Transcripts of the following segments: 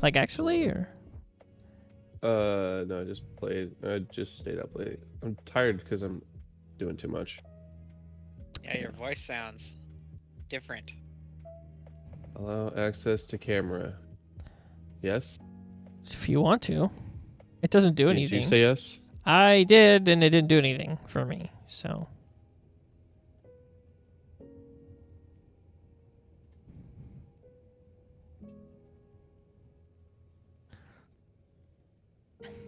Like actually, or? No, I just played. I just stayed up late. I'm tired because I'm doing too much. Yeah, your voice sounds different. Allow access to camera. Yes? If you want to. It doesn't do anything. Did you say yes? I did, and it didn't do anything for me, so.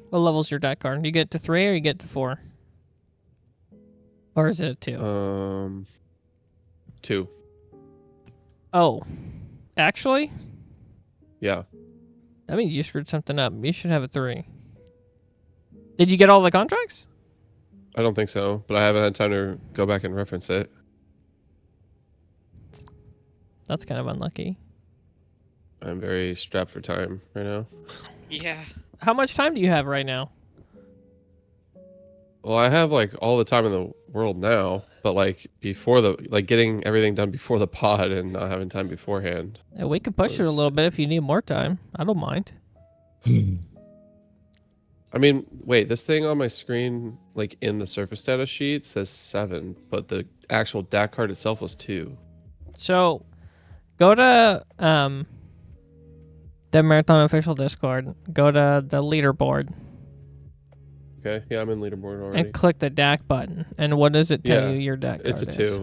What level's your deck card? Do you get to 3 or you get to 4? Or is it a 2? 2. Oh. Actually? Yeah. That means you screwed something up. You should have a 3. Did you get all the contracts? I don't think so, but I haven't had time to go back and reference it. That's kind of unlucky. I'm very strapped for time right now. Yeah. How much time do you have right now? Well, I have like all the time in the world now, but like before getting everything done before the pod and not having time beforehand. Yeah, we can push it a little bit if you need more time. I don't mind. I mean, wait, this thing on my screen, like in the surface status sheet, says 7, but the actual DAC card itself was 2. So, go to the Marathon official Discord. Go to the leaderboard Okay, yeah, I'm in leaderboard already. and click the DAC button. And what does it tell you your DAC card It's a 2. is?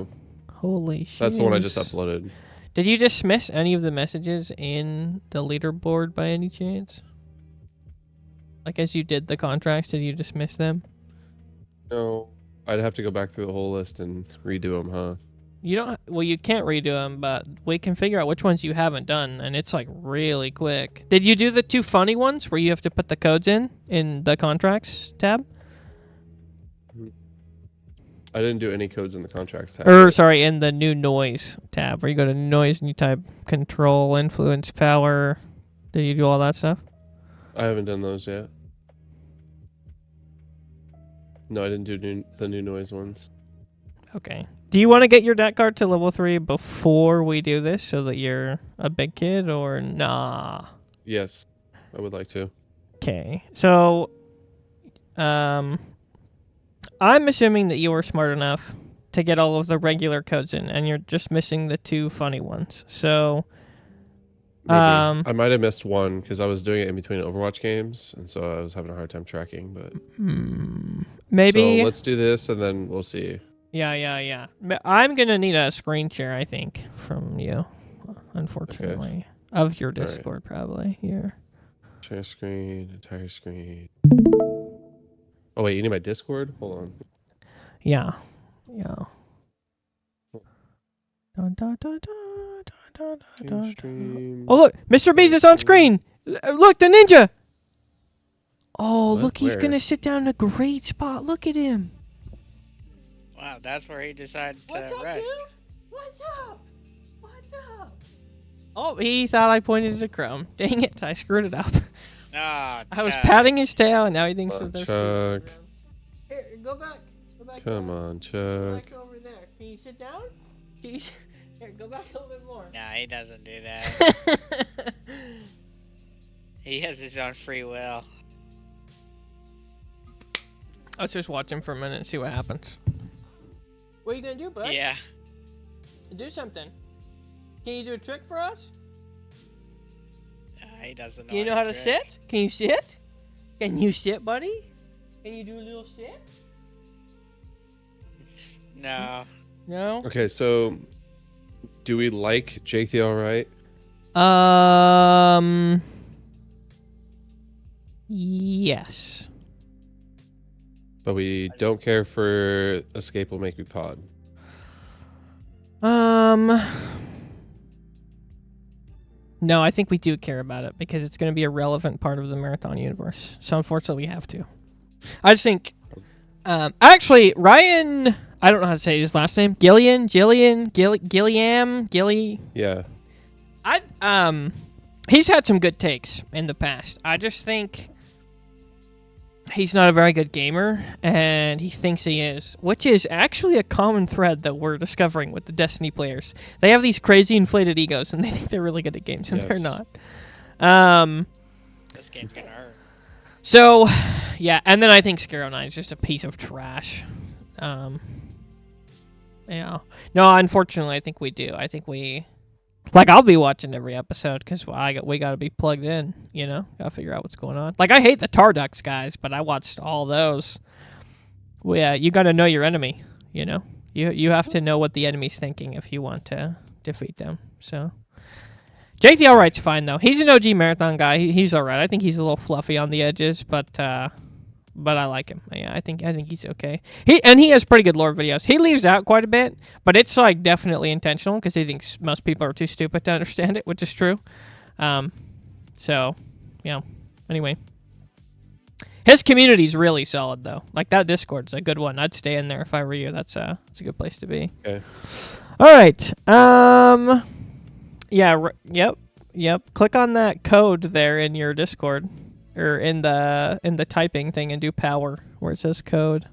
Holy shit. That's the one I just uploaded. Did you dismiss any of the messages in the leaderboard by any chance? Like as you did the contracts, did you dismiss them? No, I'd have to go back through the whole list and redo them, huh? You don't. Well, you can't redo them, but we can figure out which ones you haven't done, and it's like really quick. Did you do the 2 funny ones where you have to put the codes in the contracts tab? I didn't do any codes in the contracts tab. Or sorry, in the new noise tab, where you go to noise and you type control, influence, power. Did you do all that stuff? I haven't done those yet. No, I didn't do the new noise ones. Okay. Do you want to get your DAC card to level 3 before we do this so that you're a big kid, or nah? Yes, I would like to. Okay. So, I'm assuming that you were smart enough to get all of the regular codes in, and you're just missing the 2 funny ones. So, Maybe. I might have missed one because I was doing it in between Overwatch games, and so I was having a hard time tracking. But maybe. So let's do this, and then we'll see. Yeah. I'm gonna need a screen share, I think, from you, unfortunately, of your Discord, probably here. Share screen, entire screen. Oh wait, you need my Discord? Hold on. Yeah. Stream. Oh look, Mr. Beast is on screen. Look, the ninja. Oh, What? look, he's Where? gonna sit down in a great spot. Look at him. Wow, that's where he decided to What's up, rest. dude? What's up? Oh, he thought I pointed at Chrome. Dang it, I screwed it up. Ah, I was Chuck. patting his tail, and now he thinks that there's Chuck. Here, go back. Come on, Go Chuck. back over there. Can you sit down? Here, go back a little bit more. Nah, he doesn't do that. He has his own free will. Let's just watch him for a minute and see what happens. What are you gonna do, bud? Yeah. Do something. Can you do a trick for us? He doesn't know. Do you know how to sit? Can you sit? Can you sit, buddy? Can you do a little sit? No. No? Okay, so do we like Jake the Alright? Yes. But we don't care for Escape Will Make Me Pod. No, I think we do care about it because it's going to be a relevant part of the Marathon universe. So unfortunately, we have to. I just think, actually, Ryan, I don't know how to say his last name. Gilliam. Yeah. He's had some good takes in the past. I just think he's not a very good gamer, and he thinks he is, which is actually a common thread that we're discovering with the Destiny players. They have these crazy inflated egos, and they think they're really good at games, and they're Yes. not. This game's gonna hurt. So, yeah, and then I think Scaro 9 is just a piece of trash. Yeah. No, unfortunately, I think we do. I think we... Like, I'll be watching every episode because we got to be plugged in, you know? Got to figure out what's going on. Like, I hate the Tarducks guys, but I watched all those. Well, yeah, you got to know your enemy, you know? You have to know what the enemy's thinking if you want to defeat them, so... JT Alright's fine, though. He's an OG Marathon guy. He's all right. I think he's a little fluffy on the edges, but I like him. Yeah, I think he's okay. He has pretty good lore videos. He leaves out quite a bit, but it's like definitely intentional because he thinks most people are too stupid to understand it, which is true. So, yeah. Anyway, his community's really solid though. Like that Discord's a good one. I'd stay in there if I were you. It's a good place to be. Okay. All right. Yeah. Yep. Click on that code there in your Discord. Or in the typing thing and do power where it says code.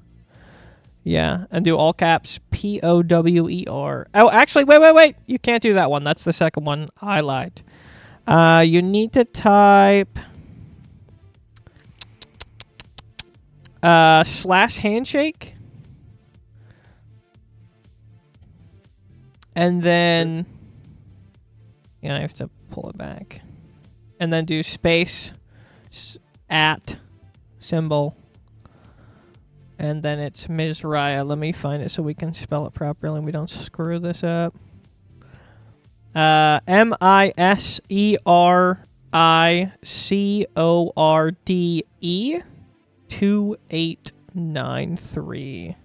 Yeah, and do all caps POWER. Oh, actually, wait. You can't do that one. That's the second one. I lied. You need to type /handshake. And then I have to pull it back. And then do space at symbol, and then it's Mizraya. Let me find it so we can spell it properly and we don't screw this up. MISERICORDE 2893.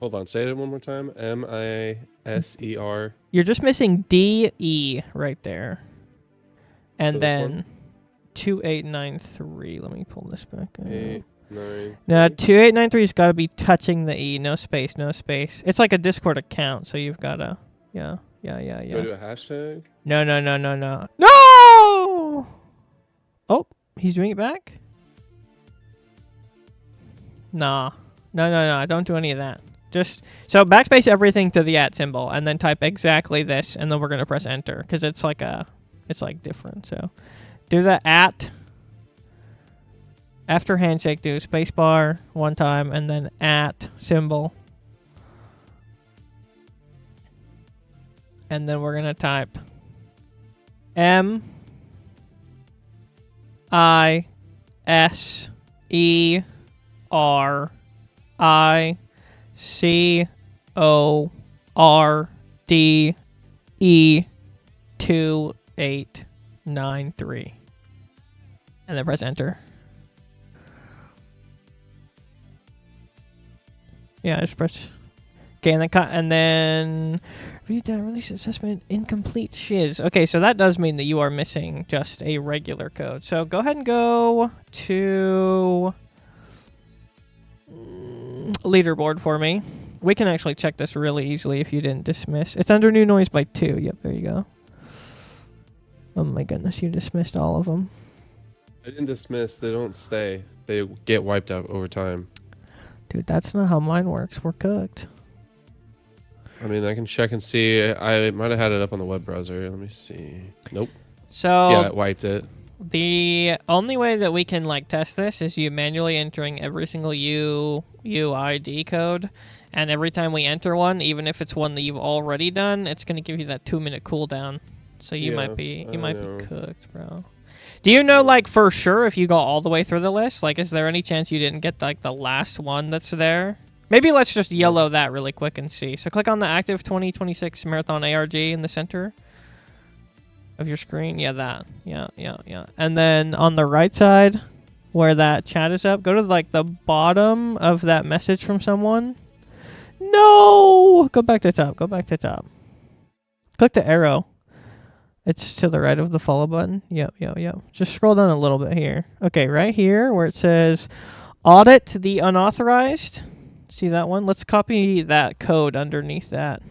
Hold on, say it one more time. MISER. You're just missing DE right there, and So then 2893. Let me pull this back up. 8, 9. Now 2893's got to be touching the E. No space. It's like a Discord account, so you've got to. Yeah. Do I do a hashtag? No. No! Oh, he's doing it back? Nah. No. Don't do any of that. Just so backspace everything to the @ symbol, and then type exactly this, and then we're gonna press enter because it's like different. So do the @ after handshake. Do spacebar one time, and then @ symbol, and then we're gonna type MISERICORDE 2893, and then press enter. Yeah, just press. Okay, and then read data release assessment incomplete shiz. Okay, so that does mean that you are missing just a regular code. So go ahead and go to leaderboard for me. We can actually check this really easily if you didn't dismiss. It's under new noise by 2. Yep, there you go. Oh my goodness, you dismissed all of them. I didn't dismiss. They don't stay. They get wiped out over time. Dude, that's not how mine works. We're cooked. I mean, I can check and see. I might have had it up on the web browser. Let me see. Nope. So Yeah, it wiped it. the only way that we can test this is you manually entering every single UID code, and every time we enter one, even if it's one that you've already done, it's going to give you that 2-minute cooldown. So you might be cooked, bro. Do you know for sure if you go all the way through the list? Is there any chance you didn't get the last one that's there? Maybe let's just yellow that really quick and see. So click on the active 2026 Marathon ARG in the center of your screen. Yeah, that. Yeah. And then on the right side where that chat is up, go to the bottom of that message from someone. No! Go back to top. Click the arrow. It's to the right of the follow button. Yep. Just scroll down a little bit here. Okay, right here where it says audit the unauthorized. See that one? Let's copy that code underneath that.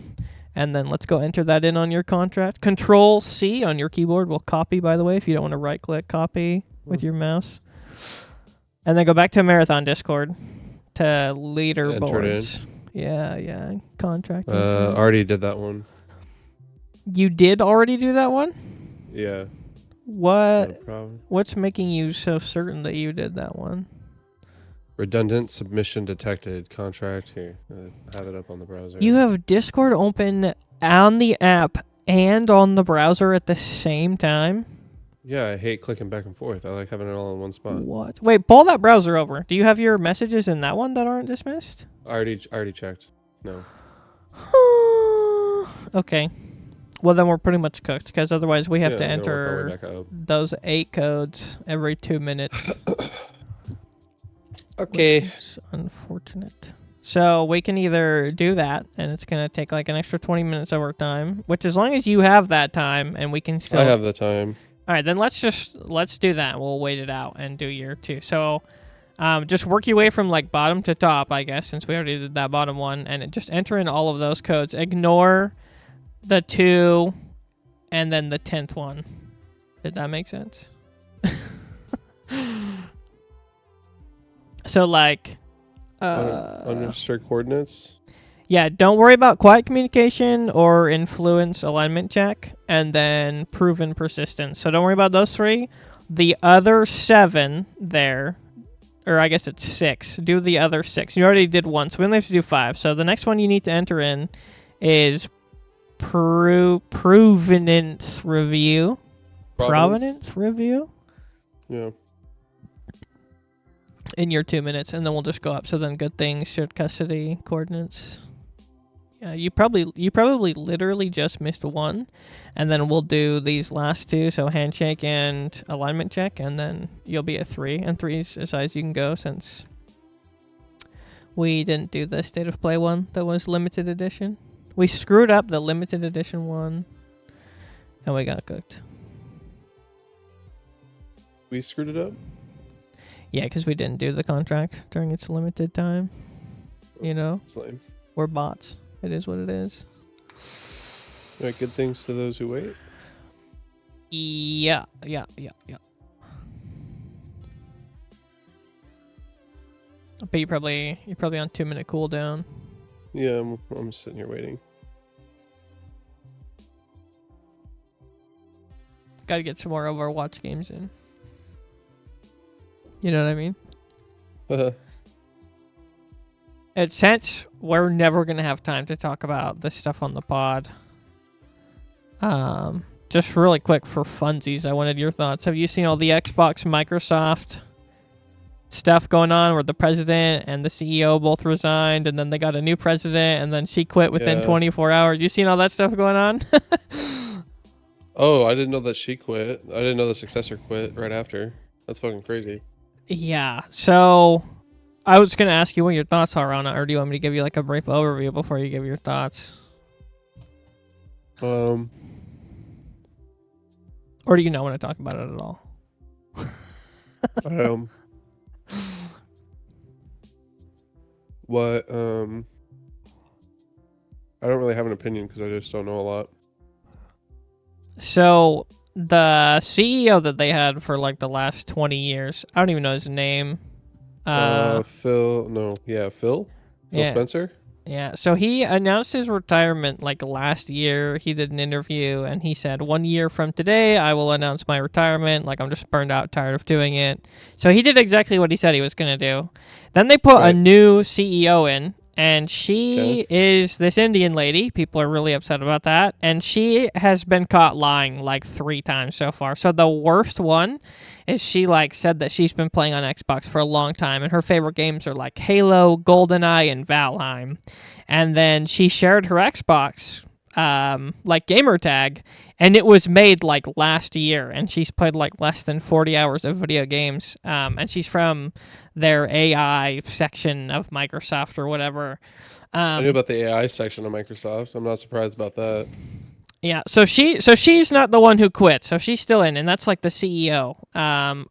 And then let's go enter that in on your contract. Control C on your keyboard will copy, by the way, if you don't want to right click copy with your mouse. And then go back to Marathon Discord to leaderboards. Yeah. Contract. Already did that one. You did already do that one? Yeah. Not a What? problem. What's making you so certain that you did that one? Redundant submission detected. Contract here. I have it up on the browser. You have Discord open on the app and on the browser at the same time? Yeah, I hate clicking back and forth. I like having it all in one spot. What? Wait, pull that browser over. Do you have your messages in that one that aren't dismissed? I already checked. No. Okay. Well, then we're pretty much cooked, because otherwise we have to I'm gonna work our way enter back up. those 8 codes every 2 minutes. Okay. It's unfortunate. So we can either do that, and it's going to take like an extra 20 minutes of our time, which as long as you have that time, and we can still... I have the time. All right, then let's do that. We'll wait it out and do year 2. So just work your way from like bottom to top, I guess, since we already did that bottom one, and just enter in all of those codes. Ignore the 2 and then the 10th one. Did that make sense? So like Unrestricted coordinates. yeah, don't worry about quiet communication or influence alignment check, and then proven persistence. So don't worry about those 3. The other 7 there, or I guess it's 6. Do the other 6. You already did 1, so we only have to do 5. So the next one you need to enter in is provenance review. Provenance review? Yeah. In your 2 minutes, and then we'll just go up. So then good things, shared custody, coordinates. Yeah, you probably literally just missed 1, and then we'll do these last 2, so handshake and alignment check, and then you'll be at 3, and 3 is as high as you can go since we didn't do the state of play one that was limited edition. We screwed up the limited edition one, and we got cooked. We screwed it up. Yeah, because we didn't do the contract during its limited time. You know, It's lame. we're bots. It is what it is. All right, good things to those who wait. Yeah. But you're probably on 2-minute cooldown. Yeah, I'm sitting here waiting. Got to get some more Overwatch games in. You know what I mean? And since we're never gonna have time to talk about this stuff on the pod, just really quick for funsies, I wanted your thoughts. Have you seen all the Xbox Microsoft stuff going on where the president and the CEO both resigned, and then they got a new president, and then she quit within 24 hours? You seen all that stuff going on? Oh, I didn't know that she quit. I didn't know the successor quit right after. That's fucking crazy. Yeah, so I was going to ask you what your thoughts are on it, or do you want me to give you like a brief overview before you give your thoughts? Or do you not want to talk about it at all? What, I don't really have an opinion because I just don't know a lot. So the CEO that they had for like the last 20 years, I don't even know his name. Phil Yeah. Spencer. Yeah, so he announced his retirement like last year. He did an interview and he said, 1 year from today, I will announce my retirement. Like, I'm just burned out, tired of doing it. So he did exactly what he said he was going to do. Then they put a new CEO in, and she is this Indian lady. People are really upset about that. And she has been caught lying like 3 times so far. So the worst one is she like said that she's been playing on Xbox for a long time, and her favorite games are like Halo, GoldenEye, and Valheim. And then she shared her Xbox like gamer tag, and it was made like last year, and she's played like less than 40 hours of video games. And she's from their AI section of Microsoft or whatever. I knew about the AI section of Microsoft. I'm not surprised about that. Yeah, so she's not the one who quit, so she's still in, and that's like the CEO,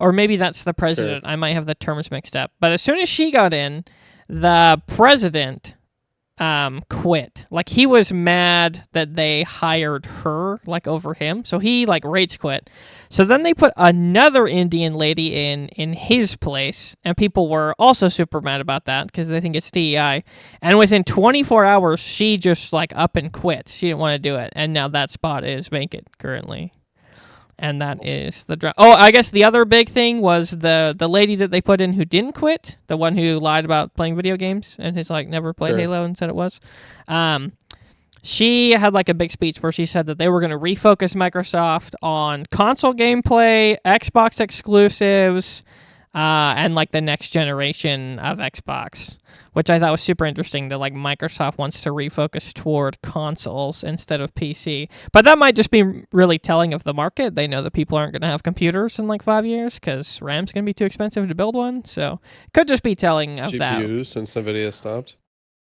or maybe that's the president. Sure. I might have the terms mixed up. But as soon as she got in, the president quit. Like, he was mad that they hired her like over him, so he like rage quit. So then they put another Indian lady in his place, and people were also super mad about that because they think it's DEI. And within 24 hours, she just like up and quit. She didn't want to do it, and now that spot is vacant currently. And that is the Oh, I guess the other big thing was the lady that they put in who didn't quit, the one who lied about playing video games and has like never played Sure. Halo and said it was. She had like a big speech where she said that they were going to refocus Microsoft on console gameplay, Xbox exclusives, and like the next generation of Xbox, which I thought was super interesting that like Microsoft wants to refocus toward consoles instead of PC. But that might just be really telling of the market. They know that people aren't going to have computers in like 5 years because RAM's going to be too expensive to build one. So it could just be telling of that. GPUs since NVIDIA stopped.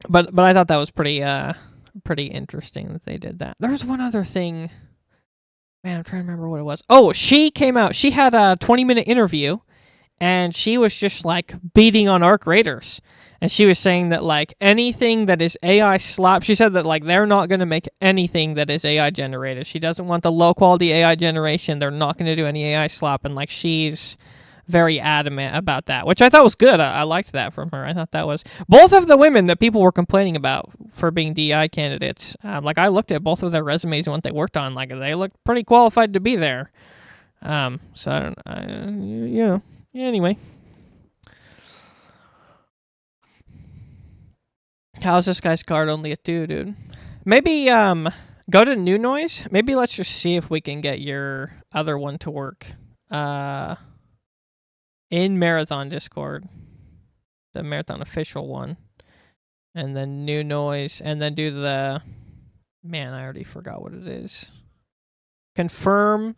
But I thought that was pretty interesting that they did that. There was one other thing. Man, I'm trying to remember what it was. Oh, she came out. She had a 20-minute interview, and she was just like beating on ARC Raiders. And she was saying that like anything that is AI slop, she said that like they're not going to make anything that is AI generated. She doesn't want the low quality AI generation. They're not going to do any AI slop. And like she's very adamant about that, which I thought was good. I liked that from her. I thought that was both of the women that people were complaining about for being DI candidates. Like I looked at both of their resumes and what they worked on. Like they looked pretty qualified to be there. So I don't, yeah, anyway. How's this guy's card only a 2, dude? Maybe go to New Noise. Maybe let's just see if we can get your other one to work. In Marathon Discord, the Marathon official one, and then New Noise, and then do the, man, I already forgot what it is. Confirm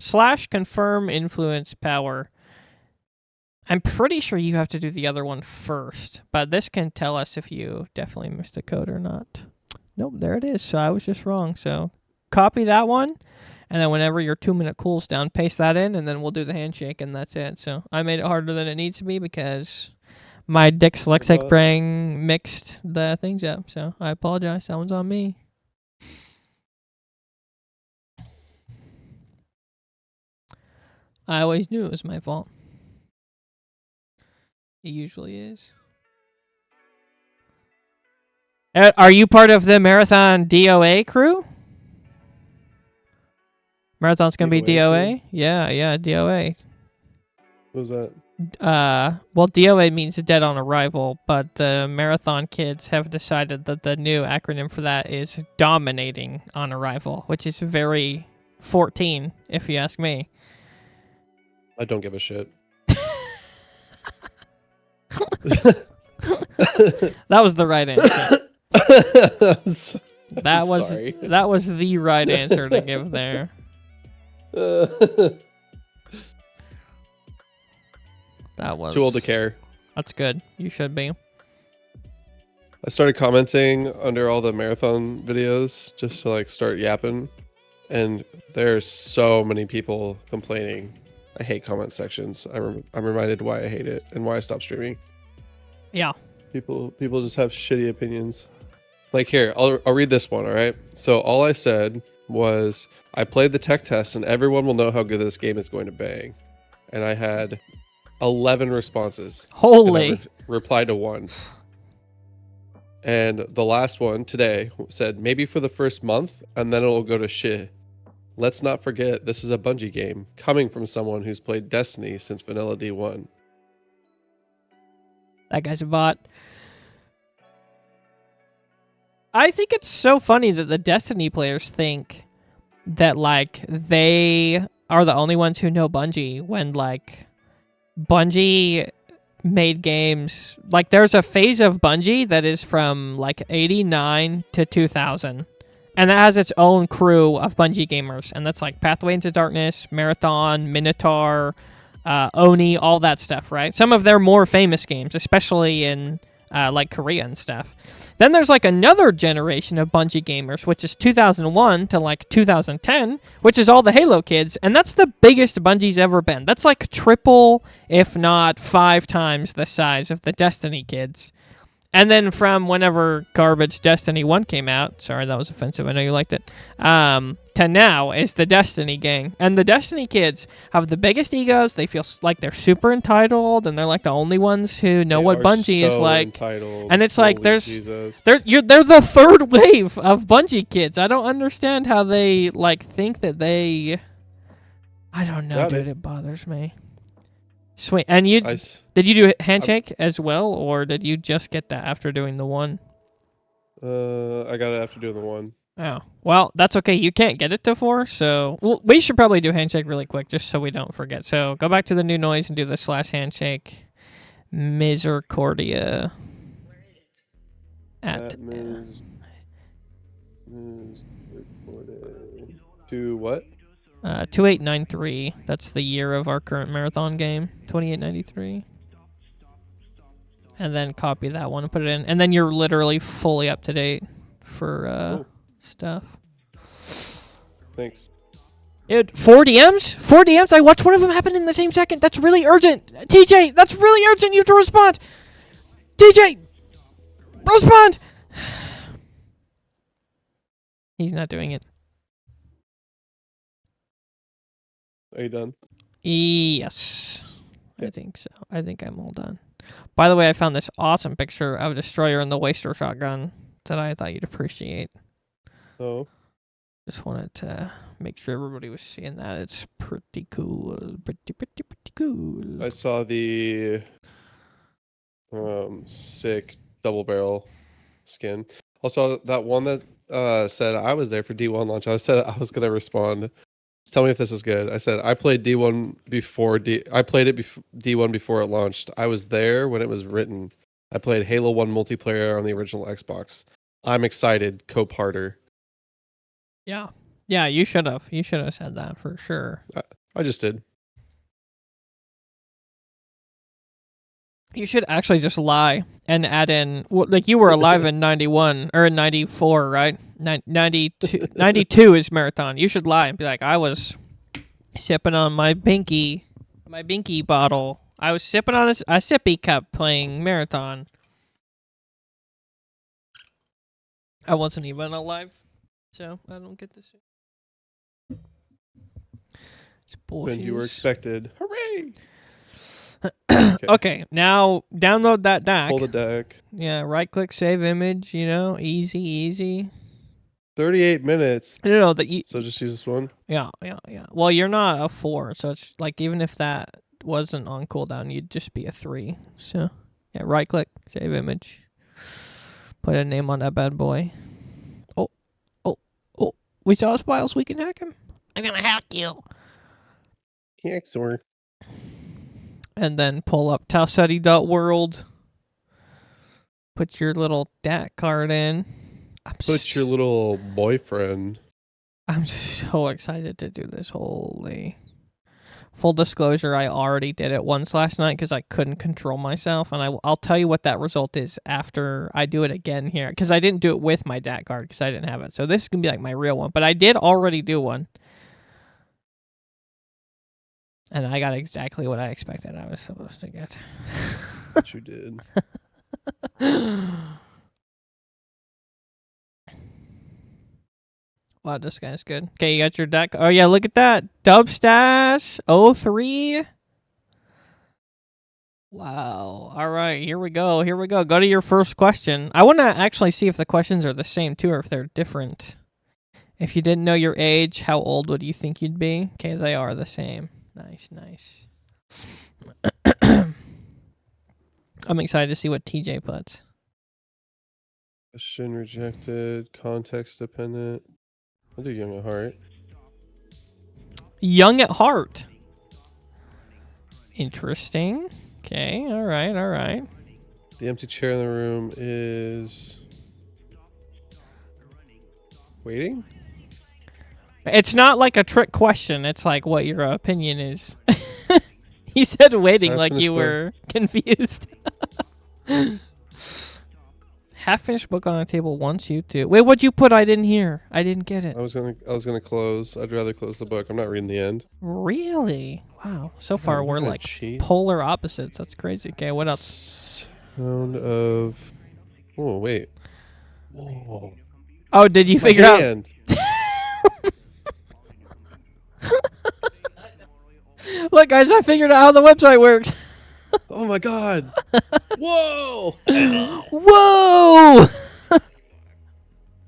influence power. I'm pretty sure you have to do the other one first, but this can tell us if you definitely missed a code or not. Nope, there it is. So I was just wrong. So copy that one. And then whenever your 2-minute cools down, paste that in, and then we'll do the handshake, and that's it. So I made it harder than it needs to be because my dyslexic brain mixed the things up. So I apologize. That one's on me. I always knew it was my fault. It usually is. Are you part of the Marathon DOA crew? Marathon's gonna be DOA? Yeah, DOA. What was that? Well, DOA means dead on arrival, but the Marathon kids have decided that the new acronym for that is dominating on arrival, which is very 14, if you ask me. I don't give a shit. That was the right answer. That was the right answer to give there. That was too old to care. That's good. You should be. I started commenting under all the marathon videos just to like start yapping, and there's so many people complaining. I hate comment sections. I'm reminded why I hate it and why I stopped streaming. Yeah. People just have shitty opinions. Like here, I'll read this one, all right? So all I said was, I played the tech test and everyone will know how good this game is going to bang. And I had 11 responses. Holy. And I replied to 1. And the last one today said, maybe for the first month and then it'll go to shit. Let's not forget this is a Bungie game coming from someone who's played Destiny since Vanilla D1. That guy's a bot. I think it's so funny that the Destiny players think that, like, they are the only ones who know Bungie when, like, Bungie made games. Like, there's a phase of Bungie that is from, like, 89 to 2000. And that has its own crew of Bungie gamers. And that's, like, Pathway into Darkness, Marathon, Minotaur, Oni, all that stuff, right? Some of their more famous games, especially in, like, Korea and stuff. Then there's like another generation of Bungie gamers, which is 2001 to like 2010, which is all the Halo kids, and that's the biggest Bungie's ever been. That's like triple, if not 5 times the size of the Destiny kids. And then from whenever garbage Destiny 1 came out, sorry, that was offensive, I know you liked it, to now is the Destiny gang. And the Destiny kids have the biggest egos, they feel like they're super entitled, and they're like the only ones who know what Bungie is like. Entitled. And it's like, Holy they're Jesus. they're the third wave of Bungie kids. I don't understand how they, like, think that they I don't know, Got dude. it. It bothers me. Sweet. And you I s- did you do handshake as well, or did you just get that after doing the one? I got it after doing the one. Oh, well, that's okay. You can't get it to 4, so we should probably do handshake really quick just so we don't forget. So go back to the new noise and do the / handshake. Misericordia. At To what? 2893. That's the year of our current marathon game. 2893. And then copy that one and put it in. And then you're literally fully up to date for Cool. stuff. Thanks. Dude, 4 DMs? 4 DMs? I watched one of them happen in the same second. That's really urgent. TJ, that's really urgent. You have to respond. TJ, respond. He's not doing it. Are you done? Yes. I Yep. think so. I think I'm all done. By the way, I found this awesome picture of a destroyer and the waster shotgun that I thought you'd appreciate. Oh. Just wanted to make sure everybody was seeing that. It's pretty cool. Pretty cool. I saw the sick double barrel skin. Also, that one that said I was there for D1 launch. I said I was gonna respond. Tell me if this is good. I said I played D1 before I played it D1 before it launched. I was there when it was written. I played Halo 1 multiplayer on the original Xbox. I'm excited. Cope harder. Yeah. Yeah, you should have. You should have said that for sure. I just did. You should actually just lie and add in, like, you were alive in 91 or in 94, right? 92 is marathon. You should lie and be like, I was sipping on my binky bottle. I was sipping on a sippy cup playing marathon. I wasn't even alive, so I don't get to see. It's bullshit. When you were expected. Hooray! Okay, now download that DAC. Pull the deck. Yeah, right click, save image, easy. 38 minutes. No, that you. So just use this one. Yeah. Well, you're not a 4, so it's like even if that wasn't on cooldown, you'd just be a 3. So, yeah, right click, save image. Put a name on that bad boy. Oh. We saw his files, we can hack him. I'm gonna hack you. Excellent. And then pull up tauceti.world. Put your little DAC card in. Put your little boyfriend. I'm so excited to do this. Holy. Full disclosure, I already did it once last night because I couldn't control myself. And I'll tell you what that result is after I do it again here. Because I didn't do it with my DAC card because I didn't have it. So this is going to be like my real one. But I did already do one. And I got exactly what I expected I was supposed to get. What you did. Wow, this guy's good. Okay, you got your deck. Oh, yeah, look at that. Dubstash 03. Wow. All right, here we go. Go to your first question. I want to actually see if the questions are the same, too, or if they're different. If you didn't know your age, how old would you think you'd be? Okay, they are the same. Nice. I'm excited to see what TJ puts. Question rejected. Context dependent. I'll do young at heart. Young at heart. Interesting. Okay, all right. The empty chair in the room is waiting. It's not like a trick question. It's like what your opinion is. You said waiting like you were confused. Half-finished book on a table wants you to. Wait, what'd you put? I didn't hear. I didn't get it. I was gonna close. I'd rather close the book. I'm not reading the end. Really? Wow. So far, I'm we're gonna like cheat. polar opposites. That's crazy. Okay, what else? Sound of. Oh wait. Whoa. Oh, did you It's my figure out? hand. Look, guys, I figured out how the website works. Oh my god. Whoa. Whoa!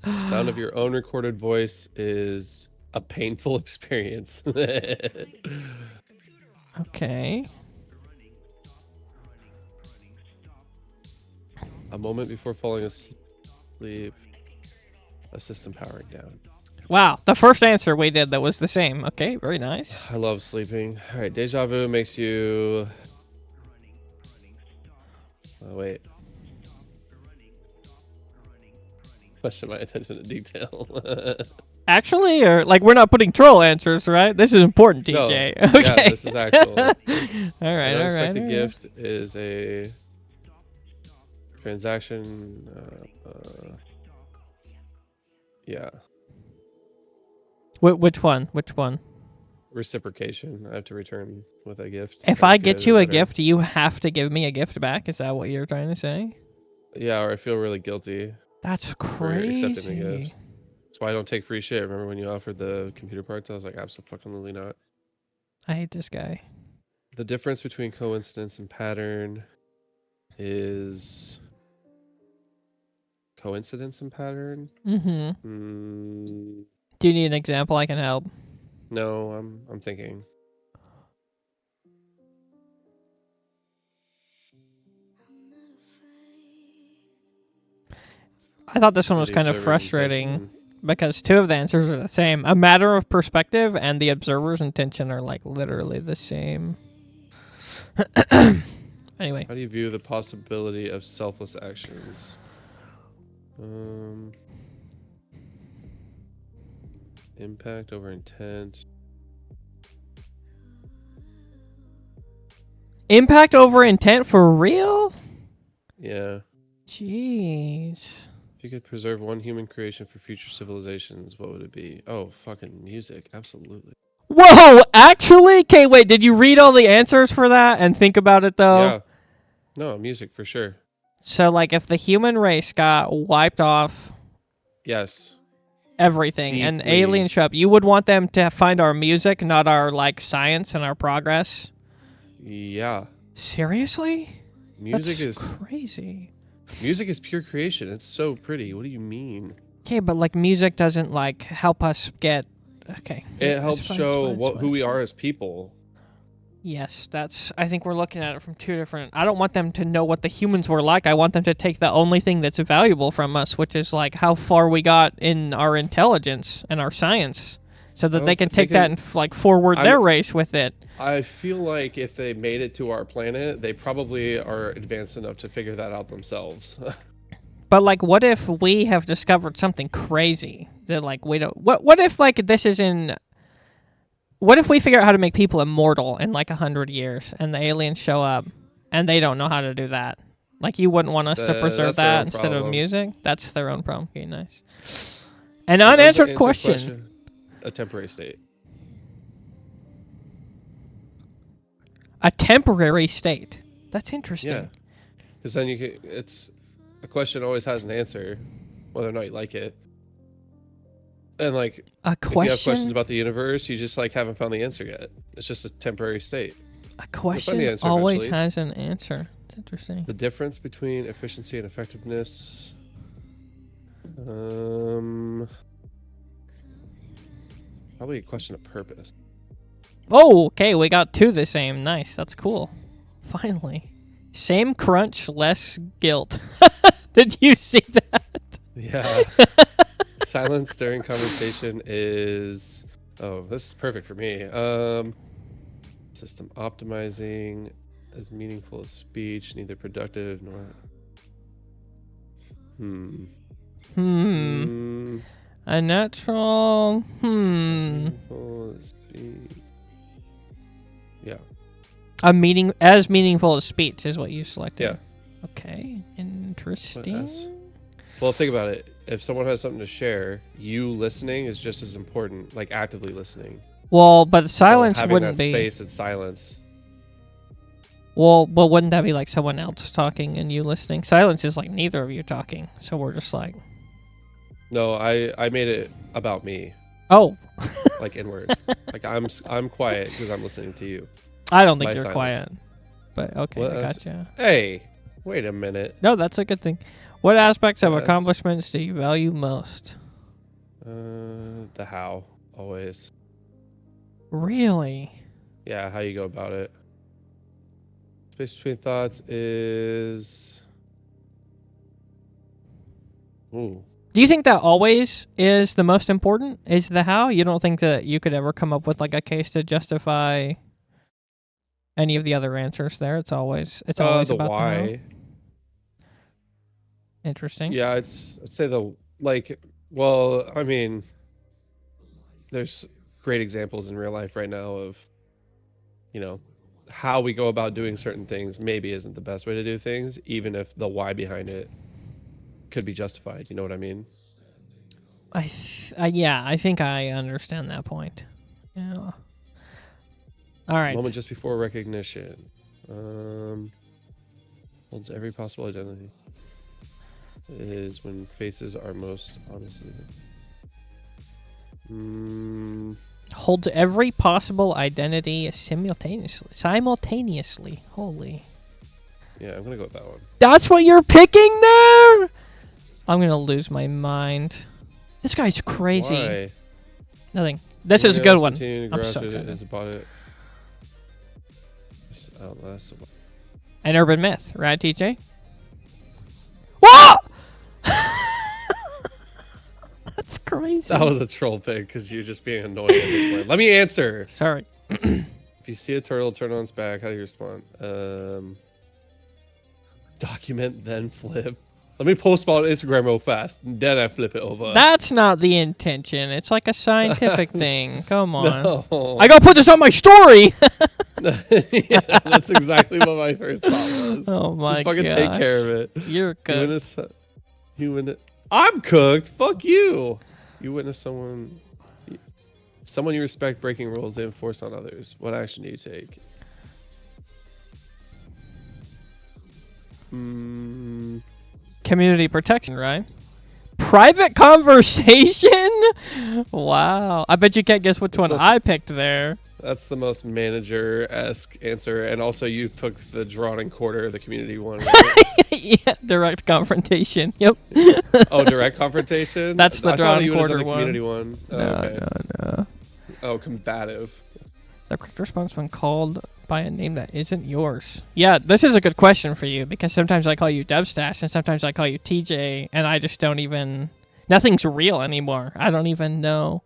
The sound of your own recorded voice is A painful experience. Okay. A moment before falling asleep. A system powering down. Wow, the first answer we did that was the same. Okay, very nice. I love sleeping. All right, deja vu makes you. Oh wait. Question my attention to detail. Actually, or like we're not putting troll answers, right? This is important, No. TJ. Yeah, Okay. this is actual. all right, An all right. unexpected gift is a transaction. Yeah. Which one? Which one? Reciprocation. I have to return with a gift. If or I good get or you a better. gift, you have to give me a gift back. Is that what you're trying to say? Yeah, or I feel really guilty That's for accepting the crazy. gift. That's why I don't take free shit. Remember when you offered the computer parts? I was like, absolutely not. I hate this guy. The difference between coincidence and pattern is coincidence and pattern. Mm-hmm. Do you need an example? I can help. No, I'm thinking. I thought this one was The kind of observer's frustrating intention. because two of the answers are the same. A matter of perspective and the observer's intention are like literally the same. Anyway. How do you view the possibility of selfless actions? Impact over intent. Impact over intent for real? Yeah. Jeez. If you could preserve one human creation for future civilizations, what would it be? Oh, fucking music. Absolutely. Whoa, actually? Okay, wait, did you read all the answers for that and think about it though? Yeah. No, music for sure. So like if the human race got wiped off Yes. everything and Deeply. aliens show up, you would want them to find our music, not our like science and our progress? Yeah. Seriously? Music That's crazy. Music is pure creation. It's so pretty. What do you mean? Okay, but like music doesn't like help us get okay. It Yeah, helps it's fine, show it's fine, who we it's fine. are as people. Yes, I think we're looking at it from two different. I don't want them to know what the humans were like. I want them to take the only thing that's valuable from us, which is like how far we got in our intelligence and our science, so that they can take that and like forward their race with it. I feel like if they made it to our planet, they probably are advanced enough to figure that out themselves. But like, what if we have discovered something crazy that like we don't? What if like this is in? What if we figure out how to make people immortal in like 100 years, and the aliens show up, and they don't know how to do that? Like, you wouldn't want us to preserve that's their that own instead of problem. music? That's their own problem. Okay, nice. An unanswered question. A temporary state. A temporary state. That's interesting. Yeah. Because then it's a question always has an answer, whether or not you like it. And like, A if you have questions question. about the universe, you just like haven't found the answer yet. It's just a temporary state. A question the answer always eventually. has an answer. It's interesting. The difference between efficiency and effectiveness. Probably a question of purpose. Oh, okay. We got two the same. Nice. That's cool. Finally. Same crunch, less guilt. Did you see that? Yeah. Silence during conversation is. Oh, this is perfect for me. System optimizing, as meaningful as speech, neither productive nor. A natural. As meaningful as speech. Yeah. As meaningful as speech is what you selected. Yeah. Okay. Interesting. Well, think about it. If someone has something to share, you listening is just as important, like actively listening. Well, but silence so having wouldn't that be. space and silence. Well, but wouldn't that be like someone else talking and you listening? Silence is like neither of you talking, so we're just like. No, I made it about me, Oh. like inward. Like I'm quiet because I'm listening to you. I don't think My you're silence. quiet. But okay, Well, I that's- gotcha. Hey, wait a minute. No, that's a good thing. What aspects of Yes. accomplishments do you value most? The how. always. Really? Yeah, how you go about it. Space between thoughts is. Ooh. Do you think that always is the most important? Is the how? You don't think that you could ever come up with like a case to justify any of the other answers there? It's always The about the how. why. Interesting. Yeah, I'd say the like. Well, I mean, there's great examples in real life right now of, you know, how we go about doing certain things maybe isn't the best way to do things, even if the why behind it could be justified. You know what I mean? Yeah, I think I understand that point. Yeah. All right. Moment just before recognition. Holds every possible identity. Is when faces are most honestly. Holds every possible identity simultaneously. Holy. Yeah, I'm gonna go with that one. That's what you're picking there? I'm gonna lose my mind. This guy's crazy. Why? Nothing. This is a good one. I'm so excited. Is about it. Oh, that's An urban myth, right, TJ? Whoa! That's crazy. That was a troll pick because you're just being annoying at this point. Let me answer. Sorry. If you see a turtle turn on its back, how do you respond? Document, then flip. Let me post on Instagram real fast, then I flip it over. That's not the intention. It's like a scientific thing. Come on. No. I gotta put this on my story. Yeah, that's exactly what my first thought was. Oh my Just fucking take care of it. You're good. You witness. I'm cooked. Fuck you. You witness someone you respect breaking rules they enforce on others. What action do you take? Community protection, right? Private conversation? Wow. I bet you can't guess which one I picked there. That's the most manager-esque answer. And also you took the drawn and quarter, the community one, right? Yeah, direct confrontation. Yep. Oh, direct confrontation? That's the drawn and quarter the one. community one. Oh, No, okay. no. Oh, combative. The correct response when called by a name that isn't yours. Yeah, this is a good question for you because sometimes I call you Devstash and sometimes I call you TJ and I just don't even... Nothing's real anymore. I don't even know.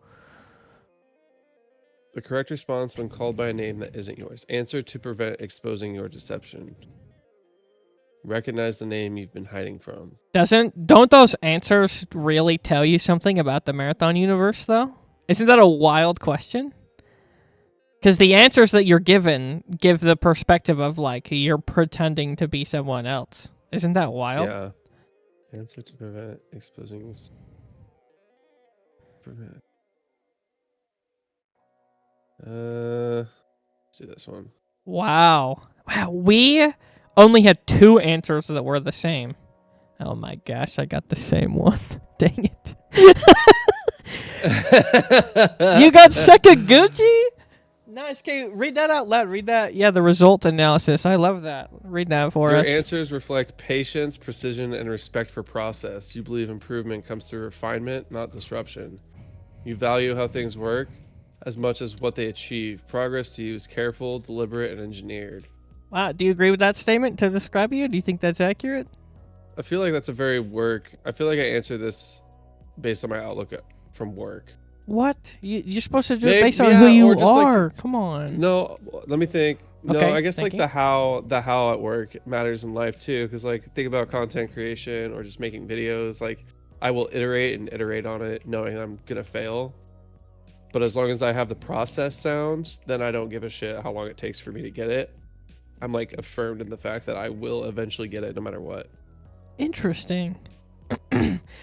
The correct response when called by a name that isn't yours. Answer to prevent exposing your deception. Recognize the name you've been hiding from. Don't those answers really tell you something about the Marathon universe, though? Isn't that a wild question? Because the answers that you're given give the perspective of, like, you're pretending to be someone else. Isn't that wild? Yeah. Answer to prevent exposing... Prevent... let's do this one. Wow. Wow, we only had 2 answers that were the same. Oh my gosh, I got the same one. Dang it. You got Sakaguchi? Nice. Okay, read that out loud. Read that. Yeah, the result analysis. I love that. Read that for us. Your answers reflect patience, precision, and respect for process. You believe improvement comes through refinement, not disruption. You value how things work as much as what they achieve. Progress to you is careful, deliberate, and engineered. Wow, do you agree with that statement to describe you? Do you think that's accurate? I feel like that's a very work. I feel like I answer this based on my outlook from work. What? You're supposed to do it based on who you are. Like, come on. No, let me think. No, Okay, I guess like thinking. the how at work matters in life too. Because like think about content creation or just making videos. Like I will iterate and iterate on it, knowing I'm gonna fail. But as long as I have the process sound, then I don't give a shit how long it takes for me to get it. I'm like affirmed in the fact that I will eventually get it no matter what. Interesting.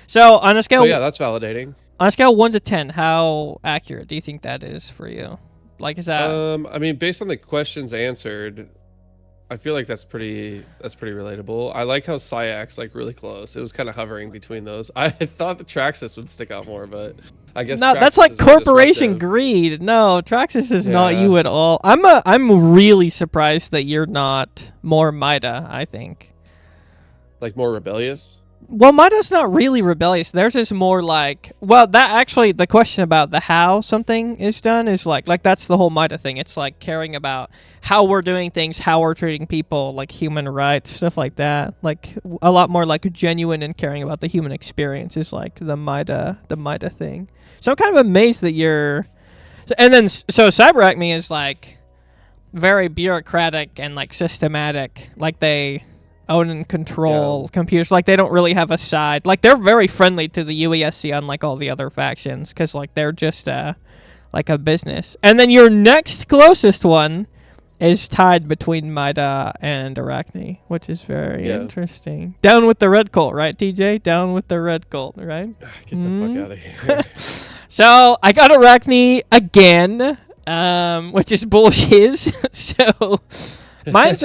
So on a scale, Oh yeah, that's validating. on a scale of 1 to 10, how accurate do you think that is for you? Like, is that? I mean, based on the questions answered, I feel like that's pretty relatable. I like how Sayak's like really close. It was kind of hovering between those. I thought the Traxxas would stick out more, but I guess No, Traxxas that's like is more corporation disruptive. greed. No, Traxxas is not Yeah. you at all. I'm really surprised that you're not more Mida, I think. Like more rebellious. Well, Maida's not really rebellious. Theirs is more like, well, that actually, the question about the how something is done is like that's the whole Maida thing. It's like caring about how we're doing things, how we're treating people, like human rights, stuff like that. Like a lot more like genuine and caring about the human experience is like the Maida thing. So I'm kind of amazed that you're, and then so CyberAcme is like very bureaucratic and like systematic, like they own and control computers, like they don't really have a side, like they're very friendly to the UESC unlike all the other factions because like they're just like a business. And then your next closest one is tied between Maida and Arachne, which is very interesting. Down with the red cult, right, TJ? Down with the red cult, right? Get the fuck out of here. So I got Arachne again, which is bullshit. So mine's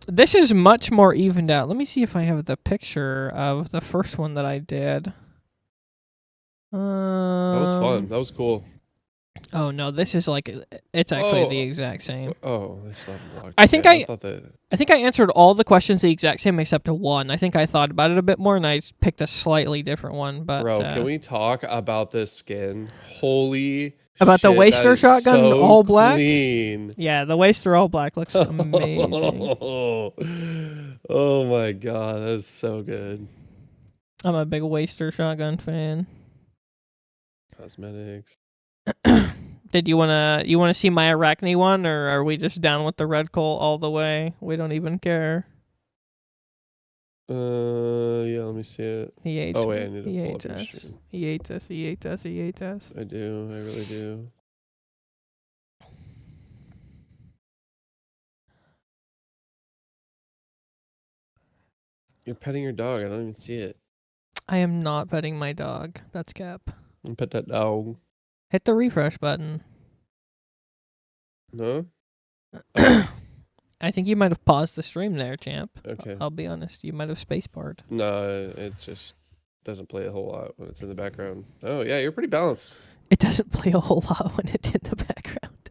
this is much more evened out. Let me see if I have the picture of the first one that I did. That was fun. That was cool. Oh no, this is like it's actually the exact same. Oh, they still haven't blocked. I think I thought that. I think I answered all the questions the exact same except one. I think I thought about it a bit more and I picked a slightly different one. But Bro, can we talk about this skin? Holy about shit, the Waster shotgun so all black? Clean. Yeah, the Waster all black looks amazing. Oh my god, that's so good. I'm a big Waster shotgun fan. Cosmetics. Did you wanna see my Arachne one, or are we just down with the red coal all the way? We don't even care. Yeah, let me see it. He hates. Oh wait, I need to he pull hates up your us. stream. He hates us. He hates us. He hates us. I do. I really do. You're petting your dog. I don't even see it. I am not petting my dog. That's cap. Pet that dog. Hit the refresh button. No? I think you might have paused the stream there, champ. Okay. I'll be honest. You might have spacebarred. No, it just doesn't play a whole lot when it's in the background. Oh, yeah, you're pretty balanced. It doesn't play a whole lot when it's in the background.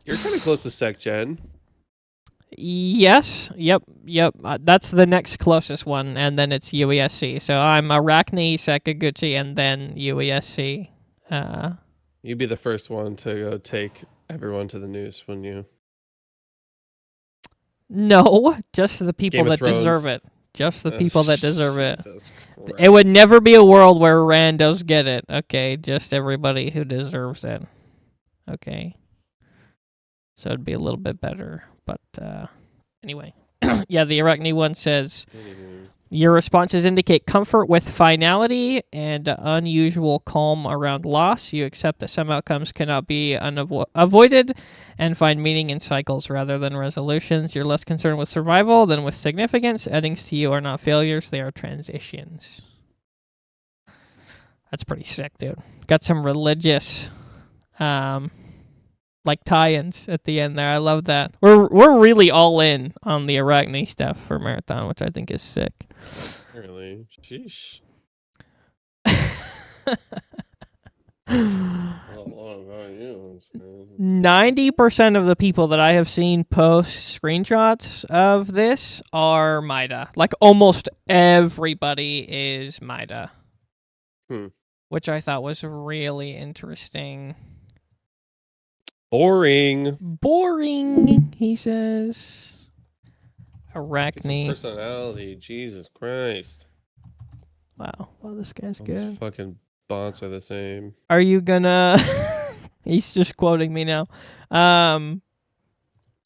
You're kind of close to Sec Gen. Yes. Yep. That's the next closest one, and then it's UESC. So I'm Arachne, Sakaguchi, and then UESC. You'd be the first one to go take everyone to the news, wouldn't you? No, just the people Game of that deserve Thrones. it. Just the people that deserve it. Jesus It would Christ. never be a world where randos get it. Okay, just everybody who deserves it. Okay. So it'd be a little bit better, but anyway. Yeah, the Arachne one says your responses indicate comfort with finality and unusual calm around loss. You accept that some outcomes cannot be avoided and find meaning in cycles rather than resolutions. You're less concerned with survival than with significance. Endings to you are not failures, they are transitions. That's pretty sick, dude. Got some religious like tie-ins at the end there. I love that. We're really all in on the Arachne stuff for Marathon, which I think is sick. Really? Sheesh. 90% of the people that I have seen post screenshots of this are Maida. Like almost everybody is Maida. Which I thought was really interesting. Boring, he says. Get Arachne. some personality, Jesus Christ. Wow, this guy's All good. these fucking bots are the same. Are you gonna... He's just quoting me now.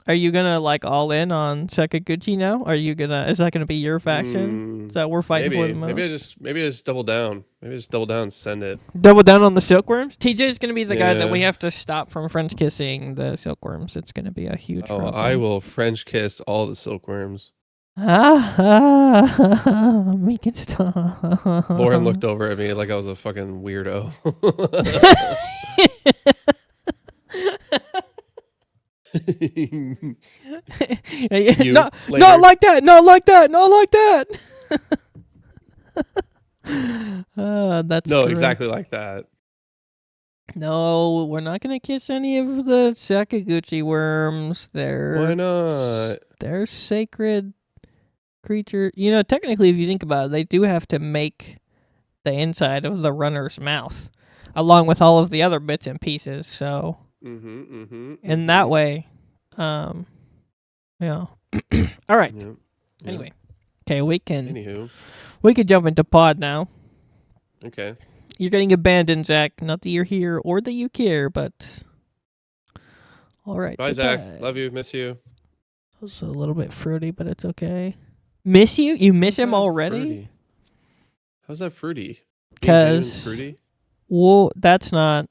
Are you gonna like all in on Sakaguchi now? Are you gonna? Is that gonna be your faction? Is that we're fighting for the most? Maybe I just double down. Maybe I just double down and send it. Double down on the silkworms. TJ is gonna be the guy that Yeah. we have to stop from French kissing the silkworms. It's gonna be a huge. Oh, problem. I will French kiss all the silkworms. We can stop. Lauren looked over at me like I was a fucking weirdo. Not like that. Not like that. Not like that. That's no, great. exactly like that. No, we're not gonna kiss any of the Sakaguchi worms. Why not? They're sacred creature. You know, technically, if you think about it, they do have to make the inside of the runner's mouth, along with all of the other bits and pieces. So, in that way, yeah. All right. Yep. Anyway, okay, we can jump into pod now. Okay. You're getting abandoned, Zach. Not that you're here or that you care, but all right. Bye, Zach. Love you. Miss you. That was a little bit fruity, but it's okay. Miss you? You miss him already? Fruity? How's that fruity? Because fruity. Well, that's not.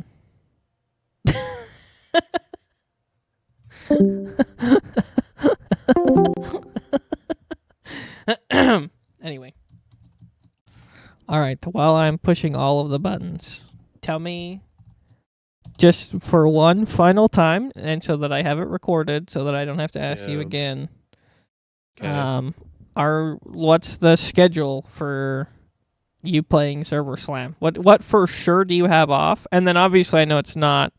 Anyway. All right. While I'm pushing all of the buttons, tell me just for one final time, and so that I have it recorded, so that I don't have to ask you again. Okay. What's the schedule for you playing Server Slam? What for sure do you have off? And then obviously I know it's not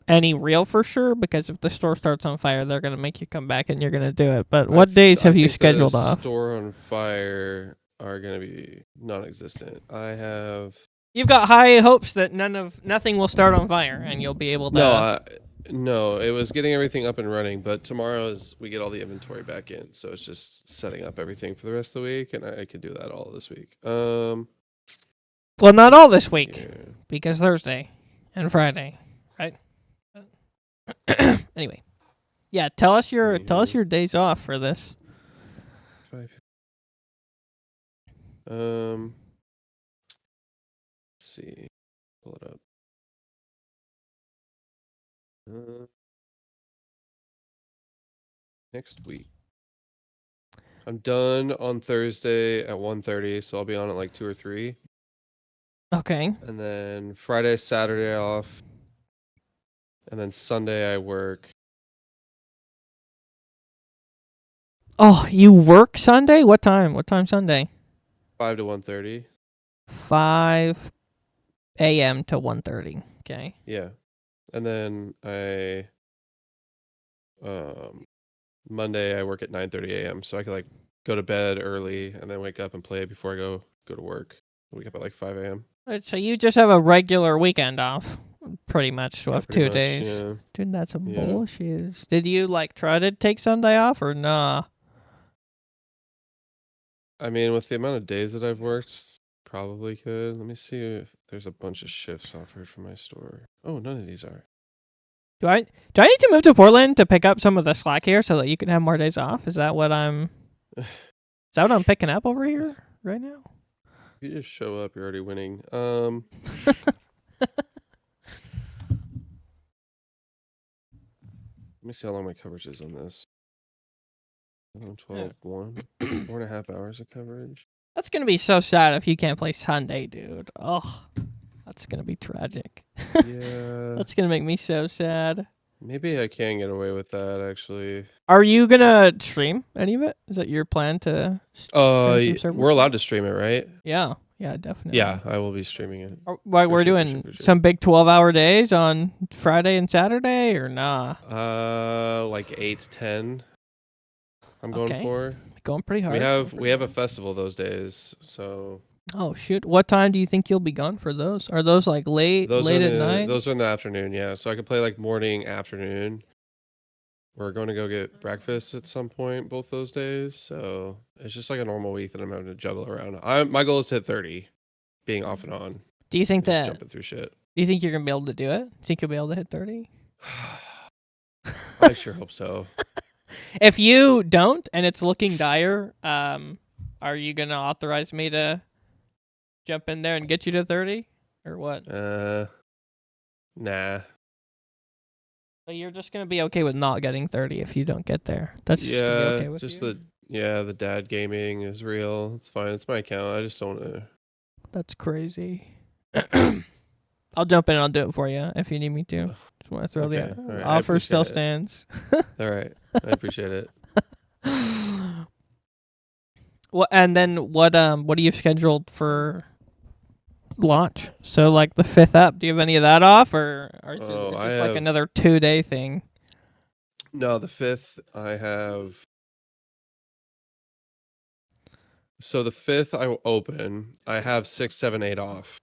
any real for sure, because if the store starts on fire, they're gonna make you come back and you're gonna do it. But what days have you scheduled the off? Store on fire are gonna be non-existent. You've got high hopes that nothing will start on fire and you'll be able to. No, it was getting everything up and running, but tomorrow we get all the inventory back in, so it's just setting up everything for the rest of the week, and I can do that all this week. Well, not all this week, because Thursday and Friday, right? Anyway, yeah. Tell us your days off for this. Let's see, pull it up. Next week, I'm done on Thursday at 1:30, so I'll be on at like 2 or 3. Okay. And then Friday, Saturday off. And then Sunday I work. Oh, you work Sunday? What time? What time Sunday? 5 to 1:30. 5 a.m. to 1:30. Okay. Yeah. And then Monday I work at 9:30 a.m. So I can like go to bed early and then wake up and play before I go to work. I wake up at like 5 a.m. So you just have a regular weekend off, pretty much, with 2 days. Yeah. Dude, that's some bullshit. Did you try to take Sunday off or nah? I mean, with the amount of days that I've worked, probably could. Let me see if there's a bunch of shifts offered from my store. Oh, none of these are. Do I need to move to Portland to pick up some of the slack here so that you can have more days off? Is that what I'm picking up over here right now? If you just show up, you're already winning. Let me see how long my coverage is on this. 12, 4.5 hours of coverage. That's going to be so sad if you can't play Sunday, dude. Oh, that's going to be tragic. Yeah. That's going to make me so sad. Maybe I can get away with that, actually. Are you going to stream any of it? Is that your plan to stream some we're allowed to stream it, right? Yeah. Yeah, definitely. Yeah, I will be streaming it. We're doing some big 12-hour days on Friday and Saturday, or nah? Like 8 to 10. I'm going for. Going pretty hard. We have a festival those days, so. Oh shoot! What time do you think you'll be gone for those? Are those like late at night? Those are in the afternoon, yeah. So I could play like morning, afternoon. We're going to go get breakfast at some point both those days, so it's just like a normal week that I'm having to juggle around. My goal is to hit 30, being off and on. Do you think that jumping through shit? Do you think you're gonna be able to do it? Think you'll be able to hit 30? I sure hope so. If you don't, and it's looking dire, are you gonna authorize me to jump in there and get you to 30, or what? Nah. So you're just gonna be okay with not getting 30 if you don't get there. That's just gonna be okay with you? The dad gaming is real. It's fine. It's my account. I just don't know. That's crazy. I'll jump in and I'll do it for you if you need me to. Just want to throw the offer still stands. All right. I appreciate it. What do you scheduled for launch? So like the 5th up, do you have any of that off, or is this like another 2-day thing? No, the 5th I have So the 5th I will open. I have 6, 7, 8 off.